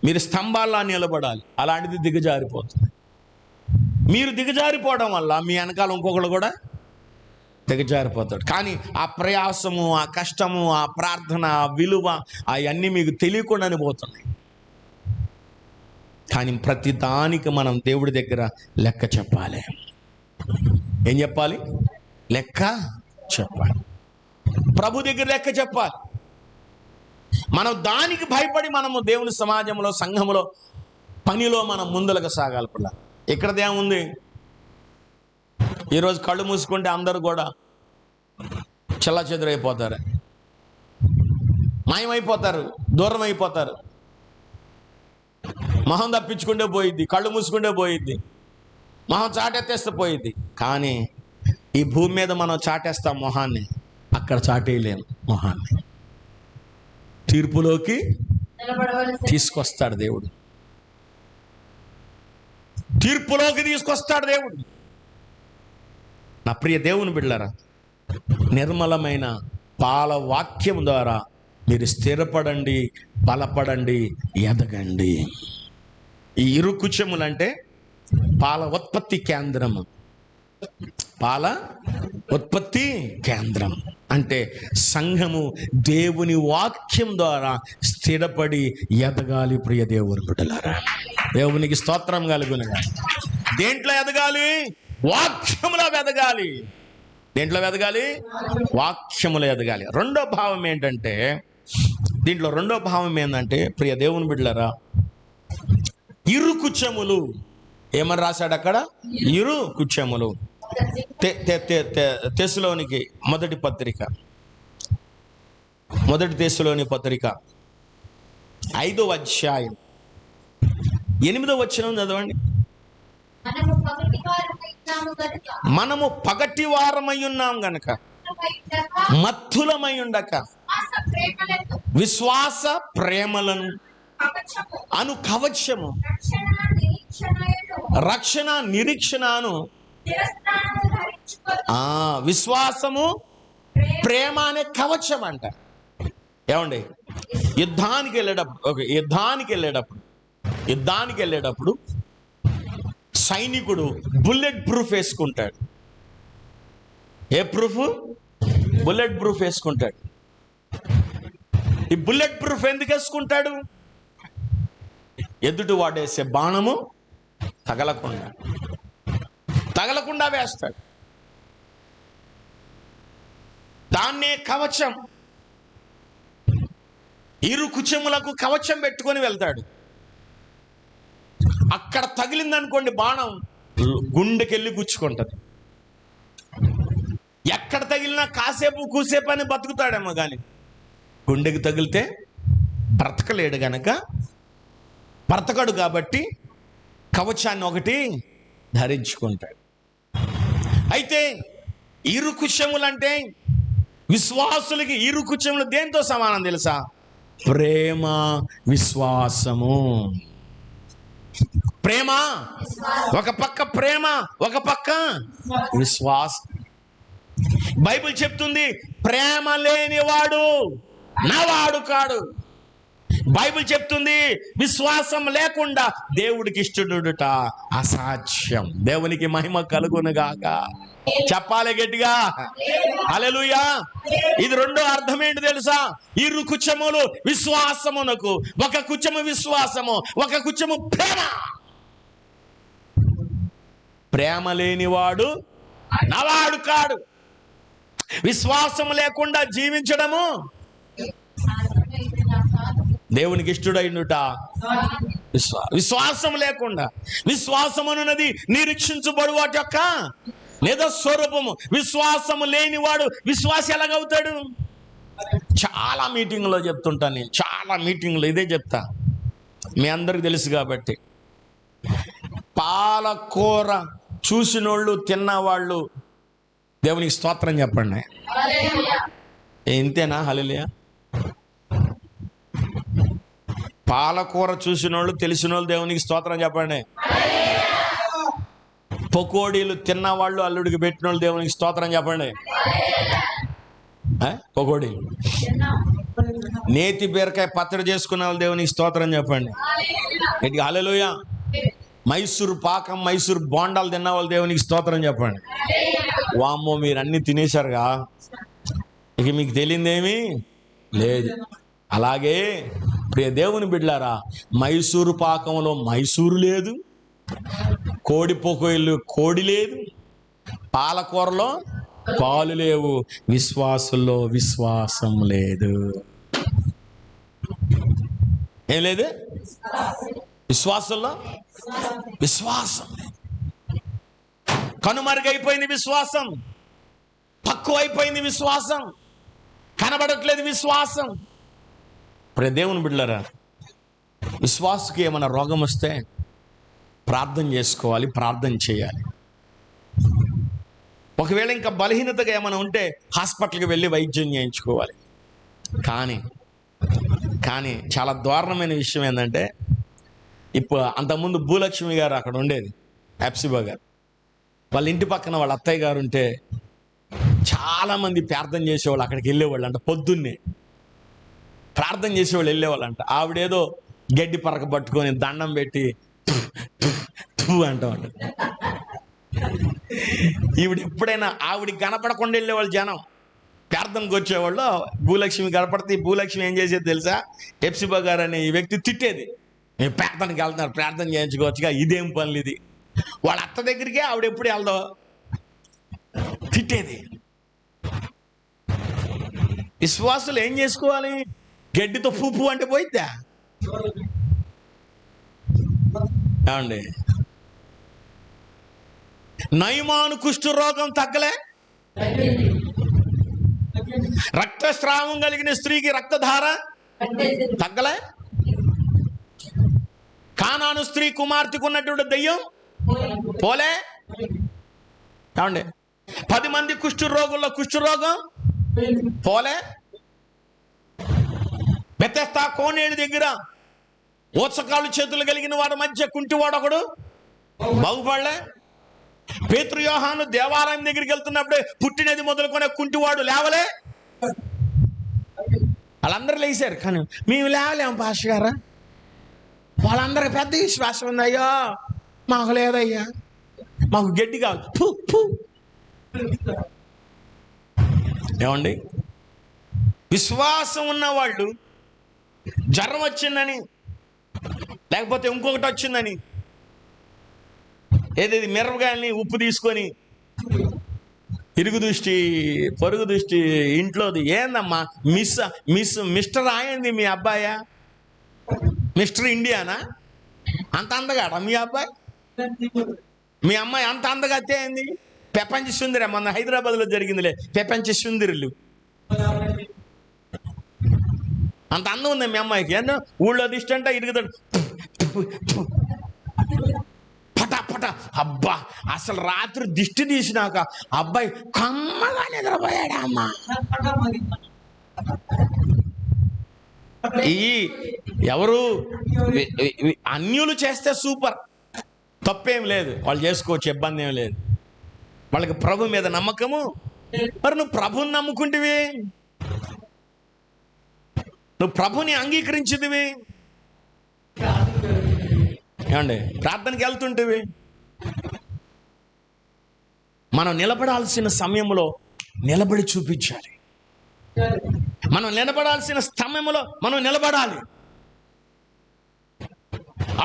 మీరు స్తంభాల్లా నిలబడాలి. అలాంటిది దిగజారిపోతుంది. మీరు దిగజారిపోవడం వల్ల మీ వెనకాల ఇంకొకళ్ళు కూడా దిగజారిపోతాడు. కానీ ఆ ప్రయాసము, ఆ కష్టము, ఆ ప్రార్థన, ఆ విలువ అవన్నీ మీకు తెలియకుండానే పోతున్నాయి. కానీ ప్రతి దానికి మనం దేవుడి దగ్గర లెక్క చెప్పాలి. ఏం చెప్పాలి? లెక్క చెప్పాలి. ప్రభు దగ్గర లెక్క చెప్పాలి. మనం దానికి భయపడి మనము దేవుని సమాజంలో, సంఘములో, పనిలో మనం ముందులకు సాగాలి. పిల్ల ఇక్కడదేముంది? ఈరోజు కళ్ళు మూసుకుంటే అందరూ కూడా చెల్లాచెదురైపోతారు, మాయమైపోతారు, దూరం అయిపోతారు. మొహం తప్పించుకుంటే పోయిద్ది, కళ్ళు మూసుకుంటే పోయిద్ది, మొహం చాటెత్తేస్తే పోయిద్ది. కానీ ఈ భూమి మీద మనం చాటేస్తాం మొహాన్ని, అక్కడ చాటేయలేము మొహాన్ని. తీర్పులోకి తీసుకొస్తాడు దేవుడు. తీర్పులోకి తీసుకొస్తాడు దేవుడు. నా ప్రియ దేవుని బిడ్డలారా, నిర్మలమైన పాల వాక్యం ద్వారా మీరు స్థిరపడండి, బలపడండి, ఎదగండి. ఈ ఇరుకుచములంటే పాల ఉత్పత్తి కేంద్రము. పాల ఉత్పత్తి కేంద్రం అంటే సంఘము దేవుని వాక్యం ద్వారా స్థిరపడి ఎదగాలి. ప్రియ దేవుని బిడ్డలారా, దేవునికి స్తోత్రం కలుగునుగా. దేంట్లో ఎదగాలి? వాక్యములో ఎదగాలి. దేంట్లో ఎదగాలి? వాక్యములో ఎదగాలి. రెండో భావం ఏంటంటే, దీంట్లో రెండో భావం ఏంటంటే, ప్రియ దేవుని బిడ్డలారా, ఇరుకుచములు. ఏమని రాశాడు అక్కడ? ఇరుకుచములు. తెస్సలోనికి మొదటి పత్రిక, మొదటి తెస్సలోని పత్రిక 5వ అధ్యాయం 8వ వచనం చదవండి. మనము పగటి వారమై ఉన్నాం గనక మత్తులమై ఉండక విశ్వాస ప్రేమలను అను కవచము, రక్షణ నిరీక్షణను, విశ్వాసము ప్రేమ అనే కవచం అంట. ఏమండి? యుద్ధానికి వెళ్ళేటప్పుడు సైనికుడు బుల్లెట్ ప్రూఫ్ వేసుకుంటాడు. ఏ ప్రూఫ్? బుల్లెట్ ప్రూఫ్ వేసుకుంటాడు. ఈ బుల్లెట్ ప్రూఫ్ ఎందుకు వేసుకుంటాడు? ఎదుటి వాడేసే బాణము తగలకుండా వేస్తాడు. దాన్నే కవచం. ఇరు కుచములకు కవచం పెట్టుకొని వెళ్తాడు. అక్కడ తగిలిందనుకోండి బాణం, గుండెకెళ్ళి గుచ్చుకుంటది. ఎక్కడ తగిలినా కాసేపు కూసేపు అని బతుకుతాడేమో కానీ గుండెకి తగిలితే బ్రతకలేడు గనక, బ్రతకడు కాబట్టి కవచాన్ని ఒకటి ధరించుకుంటాడు. అయితే ఇరు కుశములంటే విశ్వాసులకి ఇరు కుశములు దేంతో సమానం తెలుసా? ప్రేమ, విశ్వాసము. ప్రేమ ఒక పక్క, ప్రేమ ఒక పక్క విశ్వాసం. బైబిల్ చెప్తుంది, ప్రేమ లేనివాడు నావాడు కాడు. బైబిల్ చెప్తుంది, విశ్వాసం లేకుండా దేవుడికి ఇష్టడుట అసాధ్యం. దేవునికి మహిమ కలుగునుగాక. చెప్పాలి గట్టిగా హల్లెలూయా. ఇది రెండో అర్థం ఏంటి తెలుసా? ఇరు కుచములు విశ్వాసమునకు, ఒక కుచము విశ్వాసము, ఒక కుచము ప్రేమ. ప్రేమ లేనివాడు నావాడు కాడు. విశ్వాసం లేకుండా జీవించడము దేవునికి ఇష్టడైనట. విశ్వాసం లేకుండా, విశ్వాసమున్నది నిరీక్షించబడు వాటి యొక్క లేదా స్వరూపము. విశ్వాసము లేనివాడు విశ్వాసం ఎలాగవుతాడు? చాలా మీటింగ్లో చెప్తుంటాను నేను, చాలా మీటింగ్లో ఇదే చెప్తా, మీ అందరికి తెలుసు కాబట్టి. పాలకూర చూసినోళ్ళు తిన్నవాళ్ళు దేవునికి స్తోత్రం చెప్పండి. ఇంతేనా? హల్లెలూయా. పాలకూర చూసినోళ్ళు తెలిసిన వాళ్ళు దేవునికి స్తోత్రం చెప్పండి. పకోడీలు తిన్నవాళ్ళు అల్లుడికి పెట్టిన వాళ్ళు దేవునికి స్తోత్రం చెప్పండి. పకోడీలు, నేతి బీరకాయ పచ్చడి చేసుకున్న వాళ్ళు దేవునికి స్తోత్రం చెప్పండి. హల్లెలూయా. మైసూరు పాకం, మైసూరు బోండాలు తిన్న వాళ్ళు దేవునికి స్తోత్రం చెప్పండి. వామ్మో, మీరు అన్ని తినేశారుగా, ఇక మీకు తెలియదేమీ లేదు. అలాగే ప్రియ దేవుని బిడ్డలారా, మైసూరు పాకంలో మైసూరు లేదు, కోడి పొకోయిలు కోడి లేదు, పాలకూరలో పాలు లేవు, విశ్వాసుల్లో విశ్వాసం లేదు. ఏం లేదు? విశ్వాసంలో విశ్వాసం కనుమరుగైపోయింది. విశ్వాసం తక్కువైపోయింది. విశ్వాసం కనబడట్లేదు. విశ్వాసం. ఇప్పుడు దేవుని బిడ్డలారా, విశ్వాసకి ఏమైనా రోగం వస్తే ప్రార్థన చేసుకోవాలి, ప్రార్థన చేయాలి. ఒకవేళ ఇంకా బలహీనతగా ఏమైనా ఉంటే హాస్పిటల్కి వెళ్ళి వైద్యం చేయించుకోవాలి. కానీ చాలా దారుణమైన విషయం ఏంటంటే, ఇప్పుడు అంతకుముందు భూలక్ష్మి గారు అక్కడ ఉండేది, హెప్సిబా గారు, వాళ్ళ ఇంటి పక్కన వాళ్ళ అత్తయ్య గారు ఉంటే చాలామంది ప్రార్థన చేసేవాళ్ళు అక్కడికి వెళ్ళేవాళ్ళు అంట. పొద్దున్నే ప్రార్థన చేసేవాళ్ళు వెళ్ళేవాళ్ళంట. ఆవిడేదో గడ్డి పరక పట్టుకొని దండం పెట్టి అంటా ఉంటుంది. ఈవిడ ఎప్పుడైనా ఆవిడికి కనపడకుండా వెళ్ళేవాళ్ళు జనం, ప్రార్థనకు వచ్చేవాళ్ళు. భూలక్ష్మి కనపడితే భూలక్ష్మి ఏం చేసేది తెలుసా? హెప్సిబా గారు అనే ఈ వ్యక్తి తిట్టేది, మేము ప్రార్థనకి వెళ్తున్నారు, ప్రార్థన చేయించుకోవచ్చుగా, ఇదేం పనులు ఇది. వాళ్ళ అత్త దగ్గరికే ఆవిడ ఎప్పుడు వెళ్దో తిట్టేది. విశ్వాసులు ఏం చేసుకోవాలి? గడ్డితో పూపు అంటే పోయిద్దా ఏమండి? నయమాను కుష్ఠరోగం తగ్గలే, రక్తస్రావం కలిగిన స్త్రీకి రక్తధార తగ్గలే, కానాను స్త్రీ కుమార్తెకు ఉన్నటువంటి దయ్యం పోలే. ఏమండి? 10 మంది కుష్ఠరోగుల్లో కుష్ఠరోగం పోలే. బెతెస్దా కోనేరు దగ్గర ఓత్సకాలు చేతులు కలిగిన వాడి మధ్య కుంటివాడు ఒకడు బాగుపడలే. పేతురు యోహాను దేవాలయం దగ్గరికి వెళ్తున్నప్పుడే పుట్టినది మొదలుకొనే కుంటివాడు లేవలే. వాళ్ళందరూ లేచారు, కానీ మేము లేవలేము పాస్టర్ గారా, వాళ్ళందరికి పెద్ద విశ్వాసం ఉంది. అయ్యో మాకు లేదయ్యా, మాకు గడ్డి కావాలి. ఏమండి? విశ్వాసం ఉన్నవాళ్ళు జ్వరం వచ్చిందని, లేకపోతే ఇంకొకటి వచ్చిందని, ఏదేది మిరపకాయల్ని ఉప్పు తీసుకొని ఇరుగు దృష్టి, పొరుగు దృష్టి, ఇంట్లోది. ఏందమ్మా మిస్టర్ అయింది మీ అబ్బాయా? Mister Indiana? అంత అందగాడా మీ అబ్బాయి? మీ అమ్మాయి అంత అందగతే అయింది? ప్రపంచ సుందరి. మొన్న హైదరాబాద్లో జరిగిందిలే ప్రపంచ సుందరులు. అంత అందం ఉంది మీ అమ్మాయికి. ఏందో ఊళ్ళో దిష్టి అంటే ఇరుగుతాడు పటా పటా. అబ్బా అసలు రాత్రి దిష్టి తీసినాక అబ్బాయి కమ్మగా నిద్రపోయాడా అమ్మా. ఈ ఎవరు అన్యులు చేస్తే సూపర్, తప్పేం లేదు, వాళ్ళు చేసుకోవచ్చు, ఇబ్బంది ఏం లేదు, వాళ్ళకి ప్రభు మీద నమ్మకము. మరి నువ్వు ప్రభుని నమ్ముకుంటేవి, నువ్వు ప్రభుని అంగీకరించేదివి, ఏమండి ప్రార్థనకి వెళ్తుంటేవి, మనం నిలబడాల్సిన సమయంలో నిలబడి చూపించాలి. మనం నిలబడాల్సిన సమయంలో మనం నిలబడాలి.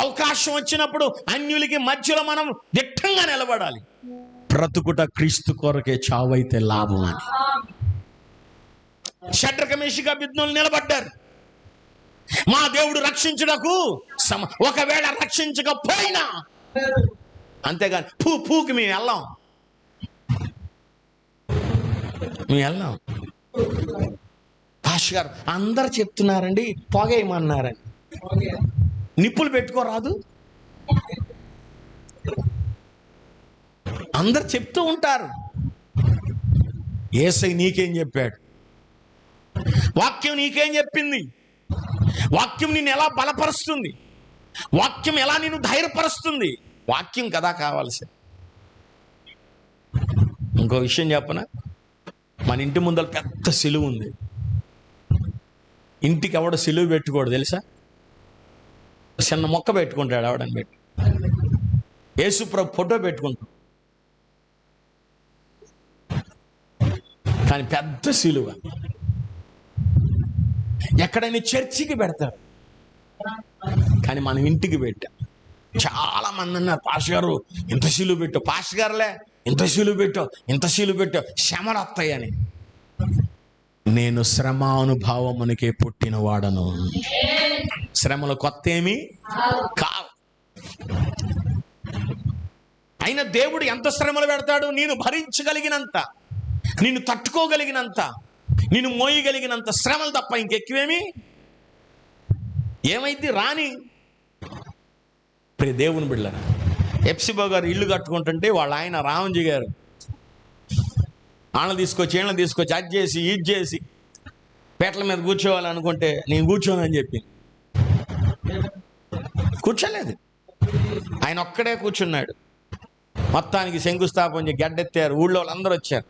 అవకాశం వచ్చినప్పుడు అన్యులకి మధ్యలో మనం దిట్టంగా నిలబడాలి. బ్రతుకుట క్రీస్తు కొరకే, చావైతే లాభం అని. షడ్రక మేషక అబేద్నెగోలు నిలబడ్డారు. మా దేవుడు రక్షించుటకు ఒకవేళ రక్షించకపోయినా, అంతేగాని పూకి మేము వెళ్ళాం. పాష్ గారు అందరు చెప్తున్నారండి పొగేయమన్నారని. నిప్పులు పెట్టుకోరాదు? అందరు చెప్తూ ఉంటారు. యేసయ్య నీకేం చెప్పాడు? వాక్యం నీకేం చెప్పింది? వాక్యం నిన్ను ఎలా బలపరుస్తుంది? వాక్యం ఎలా నిన్ను ధైర్యపరుస్తుంది? వాక్యం కదా కావాల్సి. ఇంకో విషయం చెప్పనా, మన ఇంటి ముందర పెద్ద సిలువ ఉంది. ఇంటికి ఎవడ సిలువ పెట్టుకోడు తెలుసా? చిన్న మొక్క పెట్టుకుంటాడు ఎవడని పెట్టి. యేసుప్రభు ఫోటో పెట్టుకుంటాడు, కానీ పెద్ద సిలువ. ఎక్కడైనా చర్చికి పెడతాడు, కానీ మనం ఇంటికి పెట్టాం. చాలా మంది అన్నారు, పాష్ గారు ఇంత సిలువ పెట్టు. పాష్ గారులే ఇంత సిలువ పెట్టు శ్రమలు వస్తాయని. నేను శ్రమానుభవమునికే పుట్టిన వాడను. శ్రమలు కొత్త ఏమి కావు. అయినా దేవుడు ఎంత శ్రమలు పెడతాడు? నేను భరించగలిగినంత, నిన్ను తట్టుకోగలిగినంత, నిన్ను మోయగలిగినంత శ్రమలు తప్ప ఇంకెక్కువేమి. ఏమైతే రాని. ఇప్పుడు దేవుని బిడ్డలారా, ఎప్సిబా గారు ఇల్లు కట్టుకుంటుంటే వాళ్ళ ఆయన రామంజీ గారు ఆళ్ళని తీసుకొచ్చి అది చేసి ఇది చేసి పేటల మీద కూర్చోవాలనుకుంటే నేను కూర్చోనని చెప్పి కూర్చోలేదు. ఆయన ఒక్కడే కూర్చున్నాడు. మొత్తానికి శంకుస్థాపన చేసి గడ్డెత్తారు. ఊళ్ళో వాళ్ళందరూ వచ్చారు.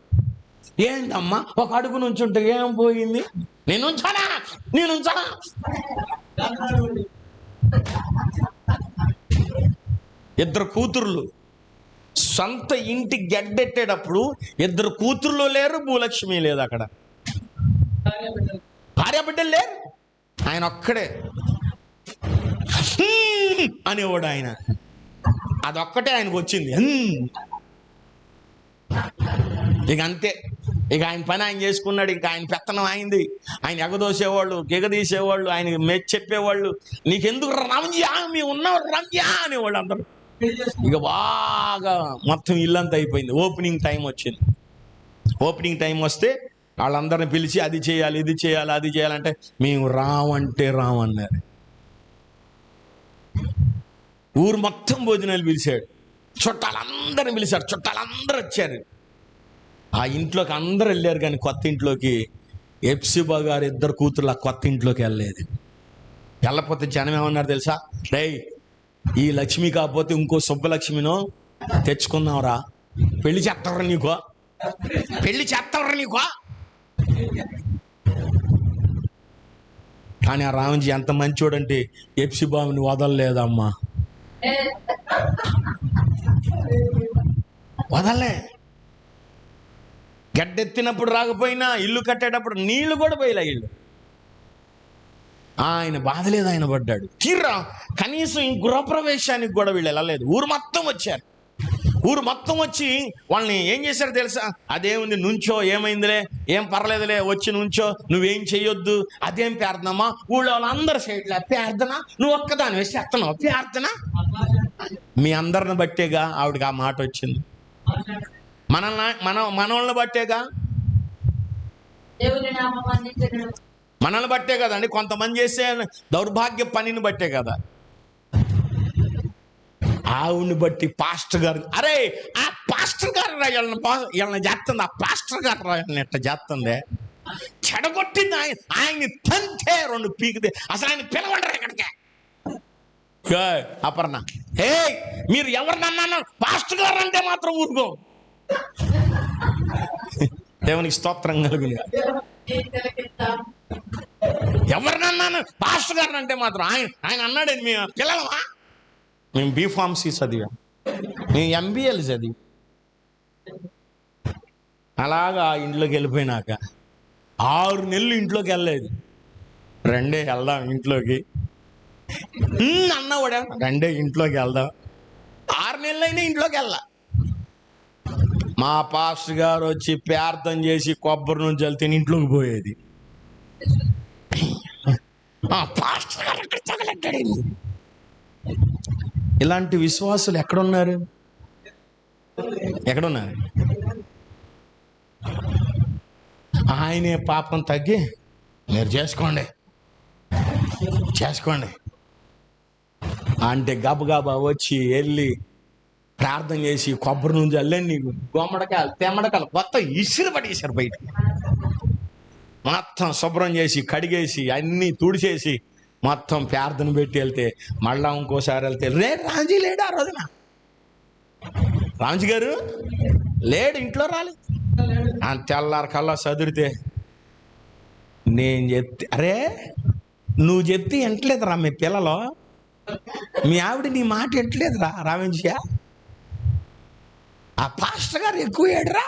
ఏంటమ్మా ఒక అడుగు నుంచి ఉంటే ఏం పోయింది? నేను ఉంచానా? ఇద్దరు కూతుర్లు సొంత ఇంటి గడ్డెట్టేటప్పుడు ఇద్దరు కూతుర్లు లేరు, భూలక్ష్మి లేదు, అక్కడ భార్య బిడ్డలు లేరు. ఆయన ఒక్కడే అనేవాడు. ఆయన అదొక్కటే ఆయనకు వచ్చింది. ఇక అంతే, ఇక ఆయన పని ఆయన చేసుకున్నాడు. ఇక ఆయన పెత్తనం అయింది. ఆయన ఎగదోసేవాళ్ళు, గిగదీసేవాళ్ళు, ఆయన మెచ్చి చెప్పేవాళ్ళు. నీకెందుకు రంజా, మేము ఉన్నాం రంజా అనేవాళ్ళు అందరూ. ఇక బాగా మొత్తం ఇల్లంతా అయిపోయింది. ఓపెనింగ్ టైం వచ్చింది. ఓపెనింగ్ టైం వస్తే వాళ్ళందరిని పిలిచి అది చేయాలి, ఇది చేయాలి, అది చేయాలంటే మేము రావంటే రామన్నారు. ఊరు మొత్తం భోజనాలు పిలిచాడు. చుట్టాలందరిని పిలిచాడు. చుట్టాలందరూ వచ్చారు. ఆ ఇంట్లోకి అందరూ వెళ్ళారు, కానీ కొత్త ఇంట్లోకి ఎప్సిబా గారు ఇద్దరు కూతుర్లు ఆ కొత్త ఇంట్లోకి వెళ్ళలేదు. వెళ్ళకపోతే జనం ఏమన్నారు తెలుసా? రేయ్, ఈ లక్ష్మి కాకపోతే ఇంకో సుబ్బలక్ష్మినో తెచ్చుకుందాంరా, పెళ్లి చేస్తావరా నీకో. కానీ ఆ రామంజీ ఎంత మంచోడంటే ఎప్సిబాని వదలలేదమ్మా, వదలలే. గడ్డెత్తినప్పుడు రాకపోయినా ఇల్లు కట్టేటప్పుడు నీళ్లు కూడా పోయిలా ఇల్లు. ఆయన బాధలేదు, ఆయన పడ్డాడు. తీర్రా కనీసం ఈ గృహప్రవేశానికి కూడా వీళ్ళు వెళ్ళలేదు. ఊరు మొత్తం వచ్చారు. ఊరు మొత్తం వచ్చి వాళ్ళని ఏం చేశారు తెలుసా? అదేముంది నుంచో, ఏమైందిలే, ఏం పర్లేదులే, వచ్చి నుంచో, నువ్వేం చెయ్యొద్దు, అదేం ప్రార్థనమ్మా. ఊళ్ళో వాళ్ళందరూ చేయట్లే ప్రార్థన, నువ్వు ఒక్కదాని వేసి ఎత్తనావు ప్రార్థన. మీ అందరిని బట్టేగా ఆవిడకి ఆ మాట వచ్చింది. మనల్ని బట్టేగా, మనల్ని బట్టే కదండి. కొంతమంది చేసే దౌర్భాగ్య పనిని బట్టే కదా. ఆవుని బట్టి పాస్టర్ గారు, అరే ఆ పాస్టర్ గారు వీళ్ళని చేస్తుంది, ఆ పాస్టర్ గారు వీళ్ళని ఎట్లా చేస్తుంది, చెడగొట్టింది ఆయన్ని తంతే 2 పీకితే అసలు ఆయన పిలవంటారు ఇక్కడికే. అపర్ణ, హే మీరు ఎవరినన్నా పాస్టర్ గారు అంటే మాత్రం ఊరుకో. దేవునికి స్తోత్రం కలుగును. ఎవరినన్నాను పాస్టర్ గారు అంటే మాత్రం ఆయన అన్నాడు, మేము పిల్లలమా, మేము బీఫార్మసీ చదివాం, మేము ఎంబీఏలు చదివి. అలాగా ఇంట్లోకి వెళ్ళిపోయినాక 6 నెలలు ఇంట్లోకి వెళ్ళలేదు. రండే వెళ్దాం ఇంట్లోకి అన్నవాడా, రండే ఇంట్లోకి వెళ్దాం. 6 నెలలు అయినా ఇంట్లోకి వెళ్ళా. మా పాస్టర్ గారు వచ్చి ప్రార్థన చేసి కొబ్బరి నుంచి వెళ్తే ఇంట్లోకి పోయేది. పాస్టర్ గారు ఎక్కడ తగలడ్డాడు. ఇలాంటి విశ్వాసులు ఎక్కడున్నారు? ఆయనే పాపం తగ్గి మీరు చేసుకోండి అంటే గబగబా వచ్చి వెళ్ళి ప్రార్థన చేసి కొబ్బరి నుంచి వెళ్ళండి గోమడకాయలు తెమ్మడకాయలు మొత్తం ఇసురు పడేసారు బయటికి. మొత్తం శుభ్రం చేసి కడిగేసి అన్నీ తుడిచేసి మొత్తం ప్రార్థన పెట్టి వెళ్తే మళ్ళా ఇంకోసారి వెళ్తే రాజీ లేడు. ఆ రోజున రాజు గారు లేడు, ఇంట్లో రాలేదు. తెల్లారి కల్లా చదివితే నేను చెప్తే, అరే నువ్వు చెప్తే ఎంటలేదురా మీ పిల్లలు, మీ ఆవిడ నీ మాట ఎంటలేదురా రామేంజయ్య. ఆ పాస్టర్ గారు ఎక్కువ ఏడురా.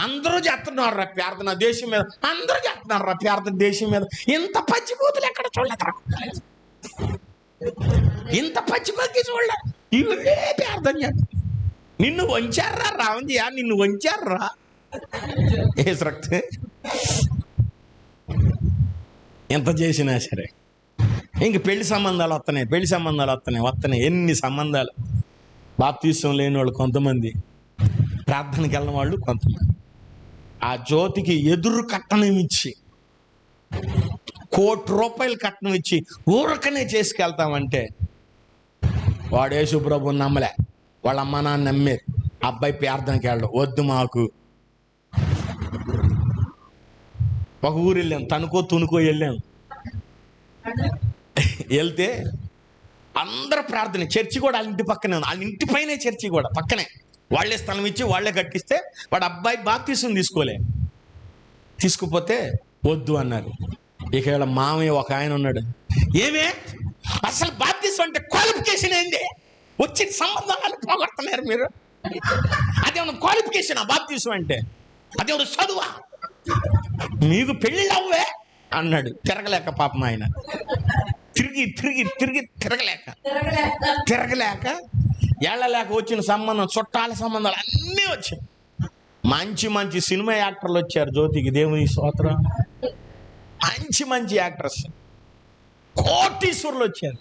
అందరూ చేస్తున్నారు రా ప్రార్థన దేశం మీద, అందరూ చేస్తున్నారు రా ప్రార్థన దేశం మీద. ఇంత పచ్చిబూతులు ఎక్కడ చూడలేదురా, ఇంత పచ్చిబగ్గి చూడలే. ఇవే ప్రార్థన చేస్తా. నిన్ను వంచారా రావంజయ్య, నిన్ను వంచారా ఏసరక్తే. ఎంత చేసినా సరే ఇంక పెళ్లి సంబంధాలు వస్తున్నాయి. ఎన్ని సంబంధాలు. బాప్తీసం లేని వాళ్ళు కొంతమంది, ప్రార్థనకి వెళ్ళిన వాళ్ళు కొంతమంది. ఆ జ్యోతికి ఎదురు కట్నం ఇచ్చి ₹1,00,00,000 కట్నం ఇచ్చి ఊరకనే చేసుకెళ్తామంటే వాడు యేసుప్రభుని నమ్మలే, వాళ్ళ అమ్మ నాన్న నమ్మారు. అబ్బాయి ప్రార్థనకి వెళ్ళడం వద్దు మాకు. ఒక ఊరు వెళ్ళాం, తునుకో వెళ్ళాం. వెళ్తే అందరూ ప్రార్థన, చర్చి కూడా వాళ్ళ ఇంటి పక్కనే ఉంది, వాళ్ళ ఇంటి పైనే చర్చి కూడా పక్కనే. వాళ్ళే స్థలం ఇచ్చి వాళ్ళే కట్టిస్తే వాడు అబ్బాయి బాప్తీసం తీసుకుపోతే వద్దు అన్నారు. ఇక వీళ్ళ మామయ్య ఒక ఆయన ఉన్నాడు, ఏమే అసలు బాప్తీసం అంటే క్వాలిఫికేషన్ ఏంది, వచ్చిన సంబంధాలను పోగొడుతున్నారు మీరు. అదేమన్నా క్వాలిఫికేషన్ బాప్తీసం అంటే, అదేమన్నా చదువా, మీకు పెళ్ళి అవ్వే అన్నాడు. తిరగలేక పాపం ఆయన తిరిగి తిరగలేక ఏళ్ళలేక వచ్చిన సంబంధం, చుట్టాల సంబంధాలు అన్నీ వచ్చాయి. మంచి సినిమా యాక్టర్లు వచ్చారు జ్యోతికి, దేవుని స్తోత్రం. మంచి యాక్టర్స్, కోటీశ్వరులు వచ్చారు.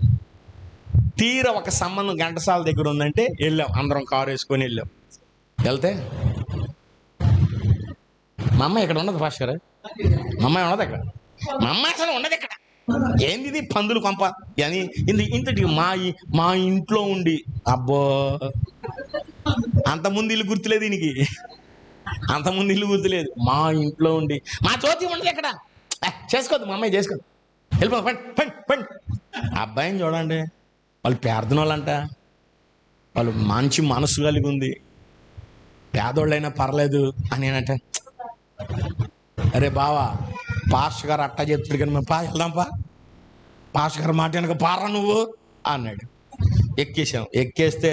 తీర ఒక సంబంధం ఘంటసాల దగ్గర ఉందంటే వెళ్ళాం, అందరం కారు వేసుకొని వెళ్ళాం. వెళ్తే మా అమ్మాయి ఇక్కడ ఉండదు పాస్టర్, మా అమ్మాయి ఉండదు ఇక్కడ, మా అమ్మాయి అసలు ఉండదు ఇక్కడ. ఏంది పందులు కొంప అని ఇంతటి మా ఇంట్లో ఉండి, అబ్బో అంతకుముందు ఇల్లు గుర్తులేదు దీనికి, మా ఇంట్లో ఉండి మా జ్యోతి ఉండదు ఇక్కడ, చేసుకోవద్దు మా అమ్మాయి చేసుకోదు, వెళ్ళిపో పండి. అబ్బాయిని చూడండి, వాళ్ళు ప్రార్థన వాళ్ళంట, వాళ్ళు మంచి మనసు కలిగి ఉంది, పేదోళ్ళైనా పర్లేదు అని అంటే, అరే బావా పాస్టర్ గారు అట్టా చెప్తాడు కానీ మేము వెళ్దాంపా, పాస్టర్ గారు మాట వెనక పారా నువ్వు అన్నాడు. ఎక్కేస్తే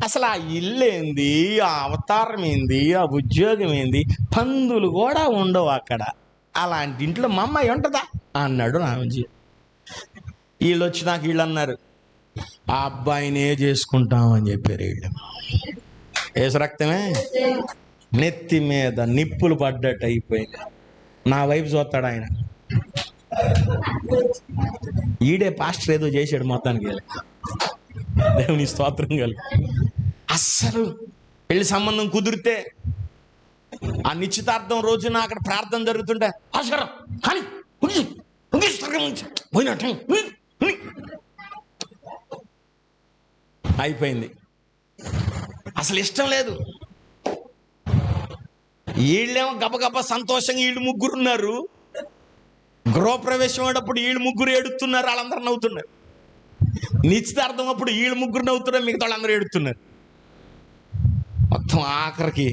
అసలు ఆ ఇల్లు ఏంది, ఆ అవతారం ఏంది, ఆ ఉద్యోగం ఏంది, పందులు కూడా ఉండవు అక్కడ, అలాంటి ఇంట్లో మా అమ్మాయి ఉంటుందా అన్నాడు రామజీ. వీళ్ళు వచ్చి నాకు వీళ్ళు అన్నారు, ఆ అబ్బాయినే చేసుకుంటామని చెప్పారు వీళ్ళు. యేసు రక్తమే నెత్తి మీద నిప్పులు పడ్డట్టు అయిపోయింది. నా వైపు చూస్తాడు ఆయన. ఈడే పాస్టర్ ఏదో చేశాడు మొత్తానికి. దేవుని స్తోత్రం కలిగి అస్సలు పెళ్లి సంబంధం కుదిరితే ఆ నిశ్చితార్థం రోజున అక్కడ ప్రార్థన జరుగుతుంటే ఆస్కారం కానీ అయిపోయింది. అసలు ఇష్టం లేదు. వీళ్ళేమో గబగబా సంతోషంగా వీళ్ళు ముగ్గురు ఉన్నారు. గృహప్రవేశం అయినప్పుడు వీళ్ళు ముగ్గురు ఏడుతున్నారు, వాళ్ళందరూ నవ్వుతున్నారు. నిశ్చితార్థం అప్పుడు వీళ్ళు ముగ్గురు నవ్వుతున్నారు, మిగతా వాళ్ళందరూ ఏడుతున్నారు. మొత్తం ఆఖరికి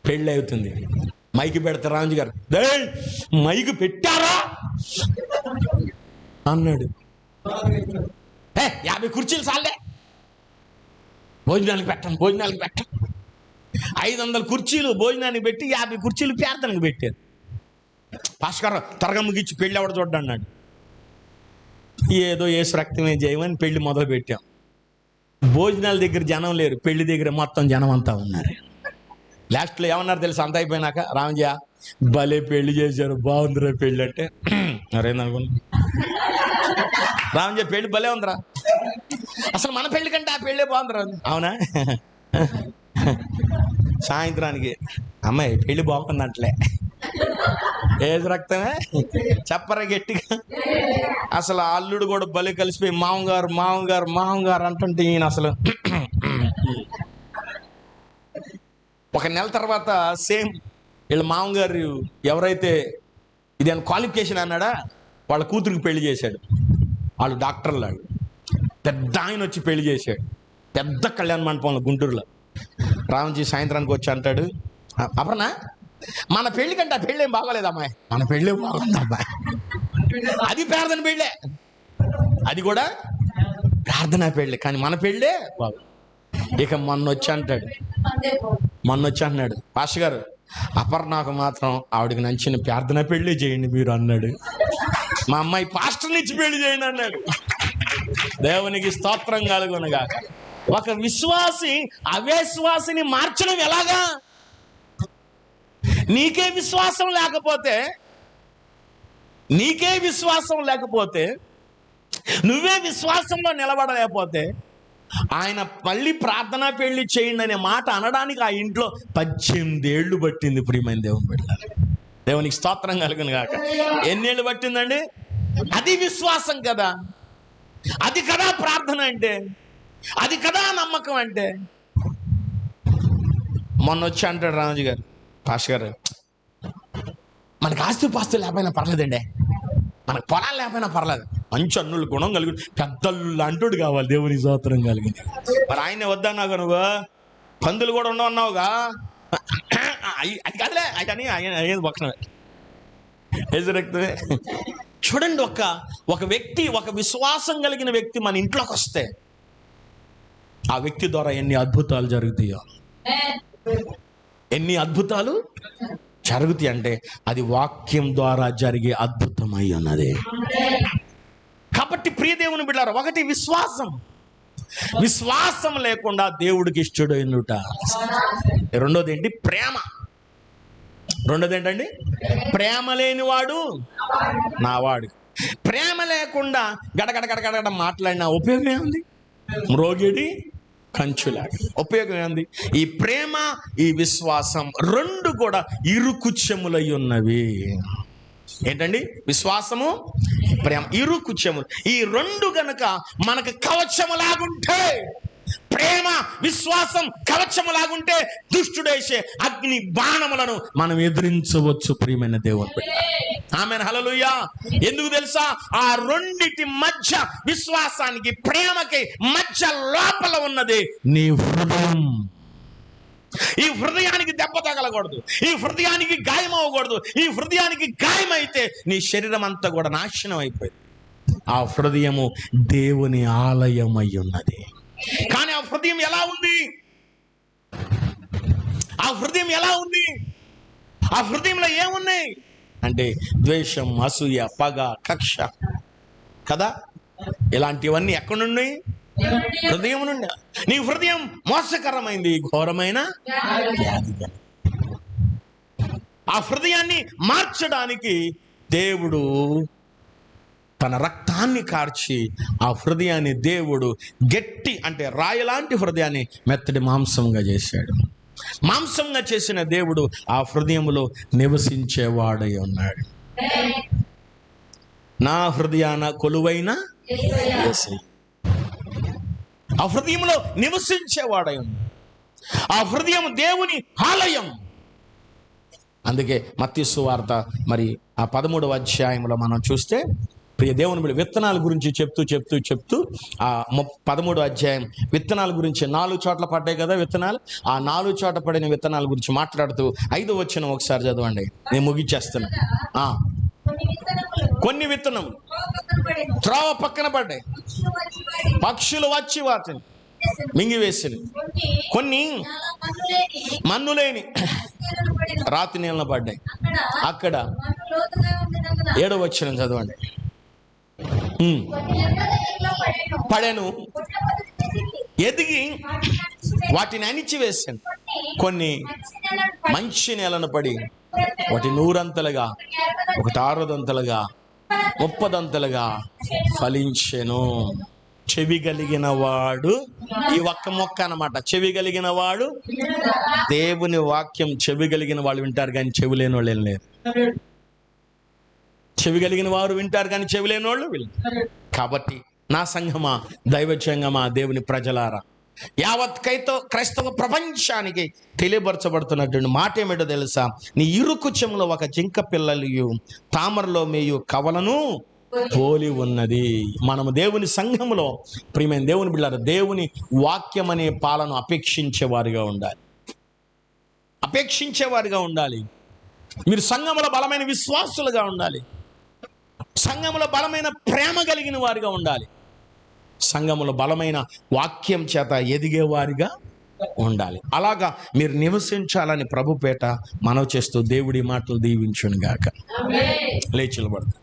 పెళ్ళి అవుతుంది. మైకి పెడతారు రాజు గారు. మైకి పెట్టారా అన్నాడు. 50 కుర్చీలు చాలే, భోజనానికి పెట్టండి, భోజనానికి పెట్టండి. 500 కుర్చీలు భోజనానికి పెట్టి 50 కుర్చీలు ప్రార్థనకు పెట్టారు. భాస్కర్ త్వరగా ముగిచ్చి పెళ్ళి ఎవడ చూడ్డా అన్నాడు. ఏదో యేసు రక్తమే చేయమని పెళ్లి మొదలు పెట్టాం. భోజనాల దగ్గర జనం లేరు, పెళ్లి దగ్గర మొత్తం జనం అంతా ఉన్నారు. లాస్ట్లో ఏమన్నారు తెలుసు? అంత అయిపోయినాక, రామజీ భలే పెళ్లి చేశారు, బాగుందిరా పెళ్ళి అంటే. మరేందనుకున్నా, రామజీ పెళ్లి భలే ఉందిరా, అసలు మన పెళ్లి కంటే ఆ పెళ్ళే బాగుందిరా. అవునా? సాయంత్రానికి అమ్మాయి పెళ్లి బాగుందంటలే. యేసు రక్తమే చెప్పరా గట్టిగా. అసలు అల్లుడు కూడా బలి కలిసిపోయి మామగారు మామగారు మామగారు అంటుంటే ఈయన అసలు. ఒక నెల తర్వాత సేమ్ వీళ్ళ మామగారు ఎవరైతే ఇదేనా క్వాలిఫికేషన్ అన్నాడా, వాళ్ళ కూతురికి పెళ్లి చేశాడు. వాళ్ళు డాక్టర్లు, పెద్ద ఆయన వచ్చి పెళ్లి చేశాడు, పెద్ద కళ్యాణ మండపంలో గుంటూరులో. రామజీ సాయంత్రానికి వచ్చి అంటాడు, అపర్ణ మన పెళ్లి కంటే ఆ పెళ్ళి ఏం బాగోలేదు అమ్మాయి, మన పెళ్ళి బాగుంది అమ్మాయి. అది ప్రార్థన పెళ్ళే, అది కూడా ప్రార్థన పెళ్ళి, కానీ మన పెళ్ళే బాగు. ఇక మొన్న వచ్చి అంటున్నాడు, పాస్టర్ గారు అపర్ణకు మాత్రం ఆవిడకి నచ్చిన ప్రార్థన పెళ్ళి చేయండి మీరు అన్నాడు. మా అమ్మాయి పాస్టర్ని ఇచ్చి పెళ్లి చేయండి అన్నాడు. దేవునికి స్తోత్రం కలుగునుగా. ఒక విశ్వాసి అవిశ్వాసిని మార్చడం ఎలాగా? నీకే విశ్వాసం లేకపోతే నువ్వే విశ్వాసంలో నిలబడలేకపోతే ఆయన మళ్ళీ ప్రార్థనా పెళ్లి చేయండి అనే మాట అనడానికి ఆ ఇంట్లో 18 ఏళ్ళు పట్టింది. ప్రియమైన దేవుని బిడ్డలారా, దేవునికి స్తోత్రం కలుగును గాక. ఎన్నేళ్ళు పట్టిందండి? అది విశ్వాసం కదా, అది కదా ప్రార్థన అంటే, అది కదా నమ్మకం అంటే. మొన్న వచ్చి అంటాడు రామజీ గారు, పాస్టర్ గారు మనకు ఆస్తి పాస్తులు లేకపోయినా పర్లేదండి, మనకు పొలాలు లేకపోయినా పర్లేదు, మంచి అన్నులు గుణం కలిగి పెద్దలు అంటుడు కావాలి. దేవుని స్తోత్రం కలిగింది. మరి ఆయనే వద్దన్నావుగా, నువ్వు పందులు కూడా ఉండవన్నావుగా, అది కాదులే అని ఆయన పక్కన రక్తమే. చూడండి, ఒక వ్యక్తి, ఒక విశ్వాసం కలిగిన వ్యక్తి మన ఇంట్లోకి వస్తే ఆ వ్యక్తి ద్వారా ఎన్ని అద్భుతాలు జరుగుతాయో. ఎన్ని అద్భుతాలు జరుగుతాయి అంటే అది వాక్యం ద్వారా జరిగే అద్భుతమై ఉన్నది. కాబట్టి ప్రియ దేవుని బిడ్డలారా, ఒకటి విశ్వాసం లేకుండా దేవుడికి ఇష్టడైనట. రెండోది ఏంటి? రెండోది ఏంటండి? ప్రేమ లేనివాడు నావాడు. ప్రేమ లేకుండా గడగడ మాట్లాడిన ఉపయోగం ఏముంది? మ్రోగిడి కంచులాగా ఉపయోగం ఏంది? ఈ ప్రేమ, ఈ విశ్వాసం రెండు కూడా ఇరుకుచెములై ఉన్నవి. ఏంటండి? విశ్వాసము, ప్రేమ ఇరుకుచెములు. ఈ రెండు గనక మనకు కవచములాగుంటే, ప్రేమ విశ్వాసం కవచములాగుంటే దుష్టుడేసే అగ్ని బాణములను మనం ఎదిరించవచ్చు. ప్రియమైన దేవుని ఆమేన్, హల్లెలూయా. ఎందుకు తెలుసా? ఆ రెండిటి మధ్య, విశ్వాసానికి ప్రేమకి మధ్య లోపల ఉన్నది నీ హృదయం. ఈ హృదయానికి దెబ్బ తగలకూడదు, ఈ హృదయానికి గాయం అవ్వకూడదు. ఈ హృదయానికి గాయమైతే నీ శరీరం అంతా కూడా నాశనం అయిపోయింది. ఆ హృదయము దేవుని ఆలయమై ఉన్నది. కానీ ఆ హృదయం ఎలా ఉంది? ఆ హృదయంలో ఏమున్నాయి అంటే ద్వేషం, అసూయ, పగ, కక్ష కదా. ఇలాంటివన్నీ ఎక్కడున్నాయి? హృదయం నుండి. నీ హృదయం మోసకరమైంది, ఘోరమైన వ్యాధి. ఆ హృదయాన్ని మార్చడానికి దేవుడు తన రక్తాన్ని కార్చి ఆ హృదయాన్ని దేవుడు గట్టి, అంటే రాయలాంటి హృదయాన్ని మెత్తటి మాంసంగా చేశాడు. మాంసంగా చేసిన దేవుడు ఆ హృదయంలో నివసించేవాడై ఉన్నాడు. నా హృదయాన కొలువైన యేసయ్య ఆ హృదయంలో నివసించేవాడై ఉన్నాడు. ఆ హృదయం దేవుని ఆలయం. అందుకే మత్తయి సువార్త మరి ఆ 13వ అధ్యాయంలో మనం చూస్తే, ప్రియ దేవుని బిడ్డ, విత్తనాల గురించి చెప్తూ ఆ 13వ అధ్యాయం విత్తనాల గురించి 4 చోట్ల పడ్డాయి కదా విత్తనాలు. ఆ 4 చోట్ల పడిన విత్తనాల గురించి మాట్లాడుతూ 5వ వచనం ఒకసారి చదవండి, నేను ముగించేస్తున్నా. కొన్ని విత్తనం త్రోవ పక్కన పడ్డాయి, పక్షులు వచ్చి వాటిని మింగివేసింది. కొన్ని మన్నులేని రాతి నీళ్ళ పడ్డాయి. అక్కడ 7వ వచనం చదవండి. పడెను, ఎదిగి వాటిని అణిచివేసాను. కొన్ని మంచి నేలను పడి వాటి 100 ఒకటి 60 30 ఫలించెను. చెవి కలిగిన వాడు, ఈ ఒక్క మొక్క అన్నమాట, చెవి కలిగిన వాడు దేవుని వాక్యం. చెవి కలిగిన వాళ్ళు వింటారు కానీ చెవి లేని వాళ్ళు ఏం లేరు. చెవి కలిగిన వారు వింటారు కానీ చెవి లేని వాళ్ళు వింటారు. కాబట్టి నా సంఘమా, దైవజంగమా, దేవుని ప్రజలారా, యావత్ క్రైస్తవ ప్రపంచానికి తెలియపరచబడుతున్నటువంటి మాట ఏమిటో తెలుసా? నీ ఇరుకు చెములో ఒక జింక పిల్లలు తామరలో మేయు కవలను పోలి ఉన్నది. మనము దేవుని సంఘములో, ప్రియమైన దేవుని బిడ్డలారా, దేవుని వాక్యం అనే పాలను అపేక్షించేవారిగా ఉండాలి. మీరు సంఘములో బలమైన విశ్వాసులుగా ఉండాలి. సంఘములో బలమైన ప్రేమ కలిగిన వారిగా ఉండాలి. సంఘములో బలమైన వాక్యం చేత ఎదిగేవారిగా ఉండాలి. అలాగా మీరు నివసించాలని ప్రభుపేట మనవి చేస్తూ దేవుడి మాటలు దీవించును గాక. లేచి నిలబడతాం.